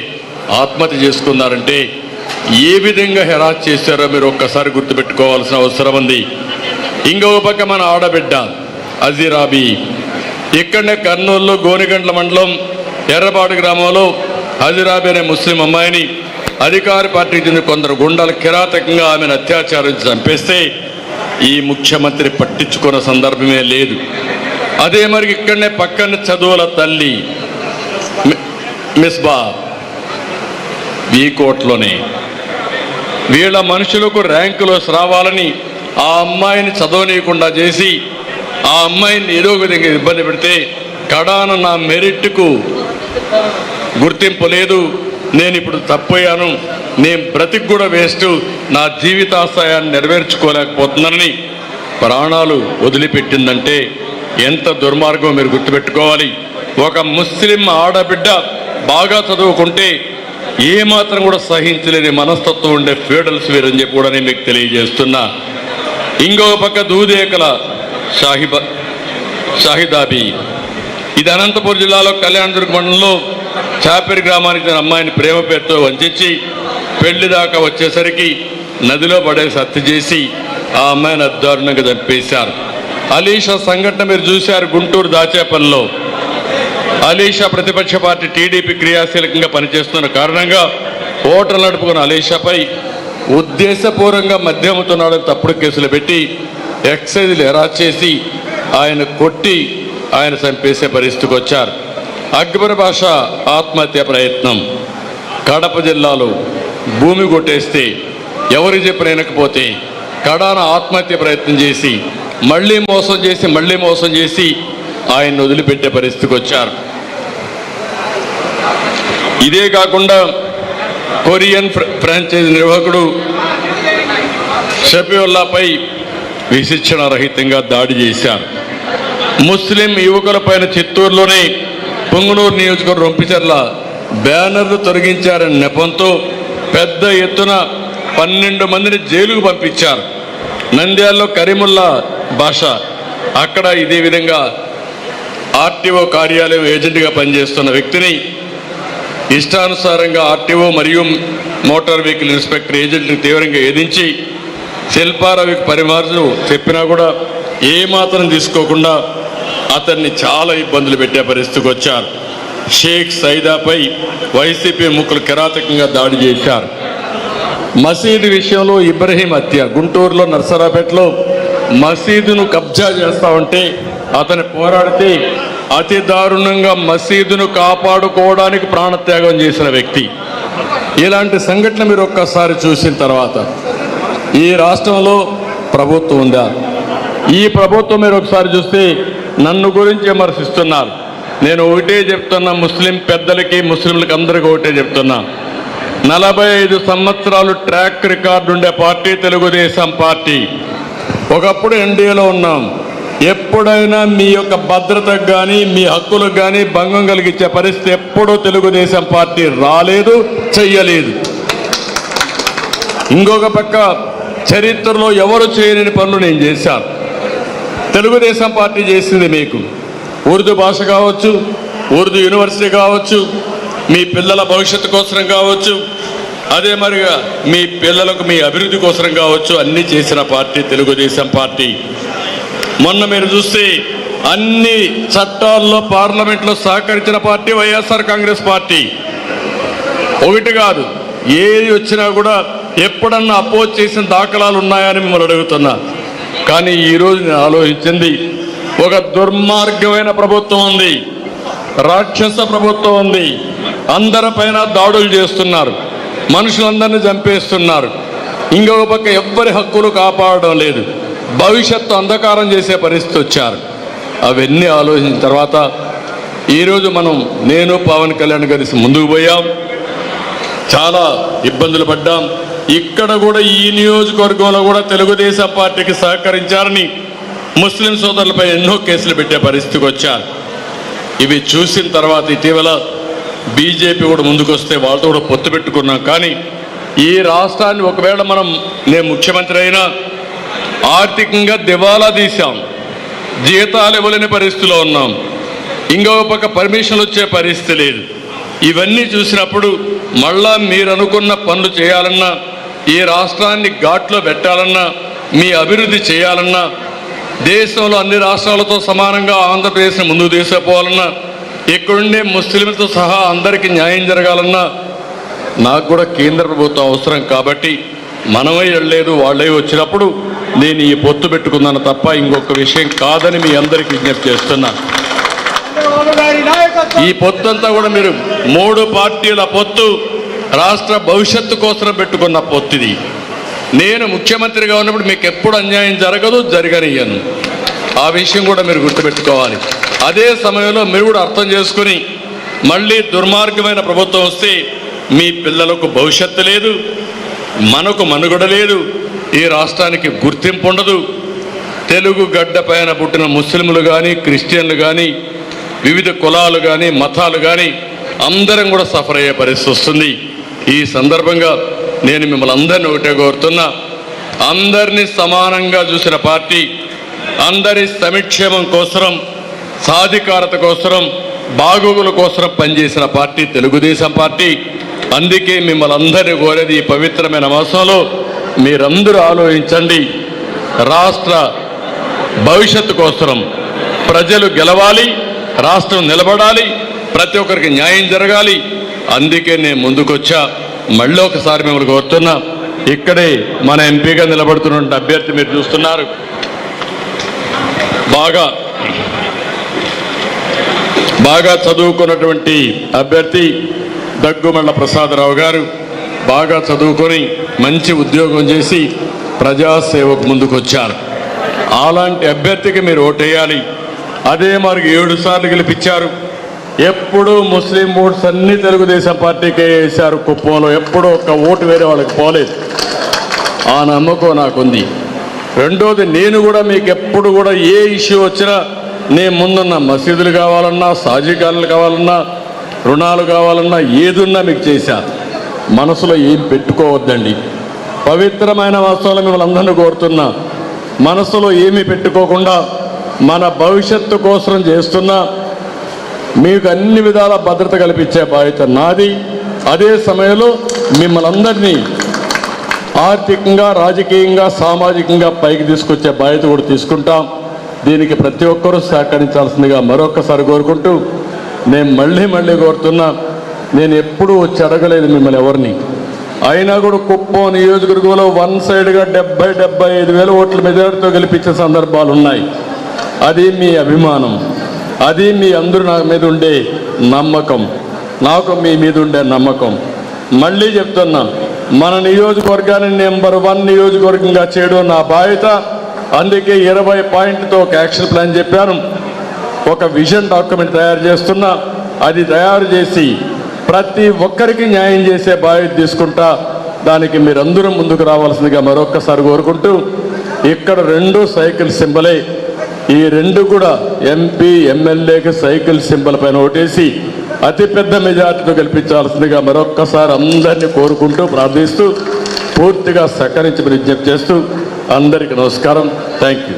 ఆత్మహత్య చేసుకున్నారంటే ఏ విధంగా హెరాస్ చేశారో మీరు ఒక్కసారి గుర్తుపెట్టుకోవాల్సిన అవసరం ఉంది. ఇంకొక పక్క మన ఆడబిడ్డ అజీరాబీ, ఇక్కడనే కర్నూలులో గోనిగండ్ల మండలం ఎర్రబాడు గ్రామంలో అజీరాబీ అనే ముస్లిం అమ్మాయిని అధికార పార్టీకి చెందిన కొందరు గుండాలు కిరాతకంగా ఆమెను అత్యాచారం చంపేస్తే ఈ ముఖ్యమంత్రి పట్టించుకున్న సందర్భమే లేదు. అదే మరి ఇక్కడనే పక్కన చదువుల తల్లి మిస్బా ఈ కోట్లోనే వీళ్ళ మనుషులకు ర్యాంకులో రావాలని ఆ అమ్మాయిని చదవనీయకుండా చేసి ఆ అమ్మాయిని ఏదో విధంగా ఇబ్బంది పెడితే కడాన నా మెరిట్కు గుర్తింపు లేదు, నేను ఇప్పుడు తప్పయ్యాను, నేను బ్రతికి కూడా వేస్ట్, నా జీవితాశయాన్ని నెరవేర్చుకోలేకపోతున్నానని ప్రాణాలు వదిలిపెట్టిందంటే ఎంత దుర్మార్గం మీరు గుర్తుపెట్టుకోవాలి. ఒక ముస్లిం ఆడబిడ్డ బాగా చదువుకుంటే ఏమాత్రం కూడా సహించలేని మనస్తత్వం ఉండే ఫీడల్స్ వీరని చెప్పి కూడా నేను మీకు తెలియజేస్తున్నా. ఇంకొక పక్క దూదేకల షాహిదాబీ, ఇది అనంతపురం జిల్లాలో కళ్యాణదుర్గ మండలంలో చాపేరి గ్రామానికి చెందిన అమ్మాయిని ప్రేమ పేరుతో వంచి పెళ్లి దాకా వచ్చేసరికి నదిలో పడేసి హత్య చేసి ఆ అమ్మాయిని అద్దారుణంగా చంపేశారు. అలీషా సంఘటన మీరు చూశారు గుంటూరు దాచేపల్లిలో. అలీషా ప్రతిపక్ష పార్టీ టీడీపీ క్రియాశీలకంగా పనిచేస్తున్న కారణంగా హోటల్ నడుపుకున్న అలీషాపై ఉద్దేశపూర్వకంగా మద్యం అమ్ముతున్నాడని తప్పుడు కేసులు పెట్టి ఎక్సైజ్లు హెరాస్ చేసి ఆయన కొట్టి ఆయన చంపేసే పరిస్థితికి వచ్చారు. అక్బర్ బాషా ఆత్మహత్య ప్రయత్నం, కడప జిల్లాలో భూమి కొట్టేస్తే ఎవరు చెప్పిన వినకపోతే కడాన ఆత్మహత్య ప్రయత్నం చేసి మళ్ళీ మోసం చేసి ఆయన్ని వదిలిపెట్టే పరిస్థితికి వచ్చారు. ఇదే కాకుండా కొరియన్ ఫ్రాంచైజీ నిర్వాహకుడు షఫీవుల్లాపై విశిక్షణ రహితంగా దాడి చేశారు. ముస్లిం యువకులపైన చిత్తూరులోని పొంగునూరు నియోజకవర్గం రొంపిచెర్ల బ్యానర్లు తొలగించారనే నెపంతో పెద్ద ఎత్తున 12 మందిని జైలుకు పంపించారు. నంద్యాలలో కరీముల్లా బాషా అక్కడ ఇదే విధంగా ఆర్టీఓ కార్యాలయం ఏజెంట్గా పనిచేస్తున్న వ్యక్తిని ఇష్టానుసారంగా ఆర్టీఓ మరియు మోటార్ వెహికల్ ఇన్స్పెక్టర్ ఏజెంట్ని తీవ్రంగా ఏదించి శిల్పారావికి పరిమార్లు చెప్పినా కూడా ఏమాత్రం తీసుకోకుండా అతన్ని చాలా ఇబ్బందులు పెట్టే పరిస్థితికి వచ్చారు. షేక్ సైదాపై వైసీపీ ముఖ్యులు కిరాతకంగా దాడి చేశారు. మసీదు విషయంలో ఇబ్రహీం హత్య, గుంటూరులో నర్సరాపేటలో మసీదును కబ్జా చేస్తామంటే అతను పోరాడితే అతి దారుణంగా మసీదును కాపాడుకోవడానికి ప్రాణత్యాగం చేసిన వ్యక్తి. ఇలాంటి సంఘటన మీరు ఒక్కసారి చూసిన తర్వాత ఈ రాష్ట్రంలో ప్రభుత్వం ఉందా? ఈ ప్రభుత్వం మీరు ఒకసారి చూస్తే నన్ను గురించి విమర్శిస్తున్నారు. నేను ఒకటే చెప్తున్నా, ముస్లిం పెద్దలకి ముస్లింలకి అందరికీ ఒకటే చెప్తున్నా, 45 సంవత్సరాలు ట్రాక్ రికార్డు ఉండే పార్టీ తెలుగుదేశం పార్టీ. ఒకప్పుడు ఎన్డీఏలో ఉన్నాం. ఎప్పుడైనా మీ యొక్క భద్రతకు కానీ మీ హక్కులకు కానీ భంగం కలిగించే పరిస్థితి ఎప్పుడూ తెలుగుదేశం పార్టీ రాలేదు, చెయ్యలేదు. ఇంకొక పక్క చరిత్రలో ఎవరు చేయలేని పనులు నేను చేశాను. తెలుగుదేశం పార్టీ చేసింది మీకు ఉర్దూ భాష కావచ్చు, ఉర్దూ యూనివర్సిటీ కావచ్చు, మీ పిల్లల భవిష్యత్తు కోసం కావచ్చు, అదే మరిగా మీ పిల్లలకు మీ అభివృద్ధి కోసం కావచ్చు, అన్నీ చేసిన పార్టీ తెలుగుదేశం పార్టీ. మొన్న మీరు చూస్తే అన్ని చట్టాల్లో పార్లమెంట్లో సహకరించిన పార్టీ వైఎస్ఆర్ కాంగ్రెస్ పార్టీ. ఒకటి కాదు, ఏది వచ్చినా కూడా ఎప్పుడన్నా అపోజ్ చేసిన దాఖలాలు ఉన్నాయని మిమ్మల్ని అడుగుతున్నా. కానీ ఈరోజు నేను ఆలోచించింది, ఒక దుర్మార్గమైన ప్రభుత్వం ఉంది, రాక్షస ప్రభుత్వం ఉంది. అందరిపైన దాడులు చేస్తున్నారు, మనుషులందరినీ చంపేస్తున్నారు. ఇంకొక పక్క ఎవ్వరి హక్కులు కాపాడడం లేదు, భవిష్యత్తు అంధకారం చేసే పరిస్థితి వచ్చారు. అవన్నీ ఆలోచించిన తర్వాత ఈరోజు నేను పవన్ కళ్యాణ్ కలిసి ముందుకు పోయాం. చాలా ఇబ్బందులు పడ్డాం. ఇక్కడ కూడా ఈ నియోజకవర్గంలో కూడా తెలుగుదేశం పార్టీకి సహకరించారని ముస్లిం సోదరులపై ఎన్నో కేసులు పెట్టే పరిస్థితికి వచ్చారు. ఇవి చూసిన తర్వాత ఇటీవల బీజేపీ కూడా ముందుకొస్తే వాళ్ళతో కూడా పొత్తు పెట్టుకున్నాం. కానీ ఈ రాష్ట్రాన్ని ఒకవేళ నేను ముఖ్యమంత్రి అయినా ఆర్థికంగా దివాలా తీశాం, జీతాలు ఇవ్వలేని పరిస్థితిలో ఉన్నాం, ఇంకొక పక్క పర్మిషన్లు వచ్చే పరిస్థితి లేదు. ఇవన్నీ చూసినప్పుడు మళ్ళా మీరు అనుకున్న పనులు చేయాలన్నా, ఈ రాష్ట్రాన్ని ఘాట్లో పెట్టాలన్నా, మీ అభివృద్ధి చేయాలన్నా, దేశంలో అన్ని రాష్ట్రాలతో సమానంగా ఆంధ్రప్రదేశ్ని ముందుకు తీసుకుపోవాలన్నా, ఇక్కడుండే ముస్లింలతో సహా అందరికీ న్యాయం జరగాలన్నా నాకు కూడా కేంద్ర ప్రభుత్వం అవసరం. కాబట్టి మనమే వెళ్ళలేదు, వాళ్ళే వచ్చినప్పుడు నేను ఈ పొత్తు పెట్టుకున్నాను తప్ప ఇంకొక విషయం కాదని మీ అందరికీ విజ్ఞప్తి చేస్తున్నా. ఈ పొత్తు అంతా కూడా మీరు 3 పార్టీల పొత్తు రాష్ట్ర భవిష్యత్తు కోసం పెట్టుకున్న పొత్తు ఇది. నేను ముఖ్యమంత్రిగా ఉన్నప్పుడు మీకు ఎప్పుడు అన్యాయం జరగదు, జరగనియ్యను. ఆ విషయం కూడా మీరు గుర్తుపెట్టుకోవాలి. అదే సమయంలో మీరు కూడా అర్థం చేసుకుని మళ్ళీ దుర్మార్గమైన ప్రభుత్వం వస్తే మీ పిల్లలకు భవిష్యత్తు లేదు, మనకు మనుగడ లేదు, ఈ రాష్ట్రానికి గుర్తింపు ఉండదు. తెలుగు గడ్డ పైన పుట్టిన ముస్లింలు కానీ క్రిస్టియన్లు కానీ వివిధ కులాలు కానీ మతాలు కానీ అందరం కూడా సఫర్ అయ్యే పరిస్థితి వస్తుంది. ఈ సందర్భంగా నేను మిమ్మల్ని అందరినీ ఒకటే కోరుతున్నా, అందరినీ సమానంగా చూసిన పార్టీ, అందరి సంక్షేమం కోసం, సాధికారత కోసం, బాగోగుల కోసం పనిచేసిన పార్టీ తెలుగుదేశం పార్టీ. అందుకే మిమ్మల్ని అందరినీ కోరేది ఈ పవిత్రమైన మాసంలో మీరందరూ ఆలోచించండి. రాష్ట్ర భవిష్యత్తు కోసం ప్రజలు గెలవాలి, రాష్ట్రం నిలబడాలి, ప్రతి ఒక్కరికి న్యాయం జరగాలి. అందుకే నేను ముందుకొచ్చా. మళ్ళీ ఒకసారి మిమ్మల్ని కోరుతున్నా, ఇక్కడే మన ఎంపీగా నిలబడుతున్న అభ్యర్థి మీరు చూస్తున్నారు, బాగా చదువుకున్నటువంటి అభ్యర్థి దగ్గుమళ్ళ ప్రసాదరావు గారు. బాగా చదువుకొని మంచి ఉద్యోగం చేసి ప్రజాసేవకు ముందుకొచ్చారు. అలాంటి అభ్యర్థికి మీరు ఓటేయాలి. అదే మరి 7 సార్లు గెలిపించారు. ఎప్పుడూ ముస్లిం ఓట్స్ అన్ని తెలుగుదేశం పార్టీకే వేశారు. కుప్పంలో ఎప్పుడూ ఒక్క ఓటు వేరే వాళ్ళకి పోలేదు. ఆ నమ్మకం నాకుంది. రెండోది, నేను కూడా మీకు ఎప్పుడు కూడా ఏ ఇష్యూ వచ్చినా నేను ముందున్న మసీదులు కావాలన్నా, సాజికాలు కావాలన్నా, రుణాలు కావాలన్నా ఏదున్నా మీకు చేశా. మనసులో ఏం పెట్టుకోవద్దండి. పవిత్రమైన వస్తువులు మిమ్మల్ని అందరినీ కోరుతున్నా, మనసులో ఏమీ పెట్టుకోకుండా మన భవిష్యత్తు కోసం చేస్తున్నా మీకు అన్ని విధాల భద్రత కల్పించే బాధ్యత నాది. అదే సమయంలో మిమ్మల్ని అందరినీ ఆర్థికంగా, రాజకీయంగా, సామాజికంగా పైకి తీసుకొచ్చే బాధ్యత కూడా తీసుకుంటాం. దీనికి ప్రతి ఒక్కరూ సహకరించాల్సిందిగా మరొక్కసారి కోరుకుంటూ, నేను మళ్ళీ కోరుతున్నా, నేను ఎప్పుడూ వచ్చి అడగలేదు మిమ్మల్ని ఎవరిని. అయినా కూడా కుప్పం నియోజకవర్గంలో వన్ సైడ్గా 70-75 ఓట్ల మెజారిటీతో గెలిపించే సందర్భాలు ఉన్నాయి. అది మీ అభిమానం, అది మీ అందరూ నా మీద ఉండే నమ్మకం, నాకు మీ మీద ఉండే నమ్మకం. మళ్ళీ చెప్తున్నా, మన నియోజకవర్గాన్ని నెంబర్ 1 నియోజకవర్గంగా చేయడం నా బాధ్యత. అందుకే 20 పాయింట్లతో ఒక యాక్షన్ ప్లాన్ చెప్పాను. ఒక విజన్ డాక్యుమెంట్ తయారు చేస్తున్నా. అది తయారు చేసి ప్రతి ఒక్కరికి న్యాయం చేసే బాధ్యత తీసుకుంటా. దానికి మీరందరూ ముందుకు రావాల్సిందిగా మరొక్కసారి కోరుకుంటూ, ఇక్కడ 2 సైకిల్ సింబలే. ఈ 2 కూడా ఎంపీ, ఎమ్మెల్యేకి సైకిల్ సింబల్ పైన ఓటేసి అతిపెద్ద మెజార్టీతో గెలిపించాల్సిందిగా మరొక్కసారి అందరినీ కోరుకుంటూ, ప్రార్థిస్తూ, పూర్తిగా సహకరించి విజ్ఞప్తి చేస్తూ అందరికీ నమస్కారం. Thank you.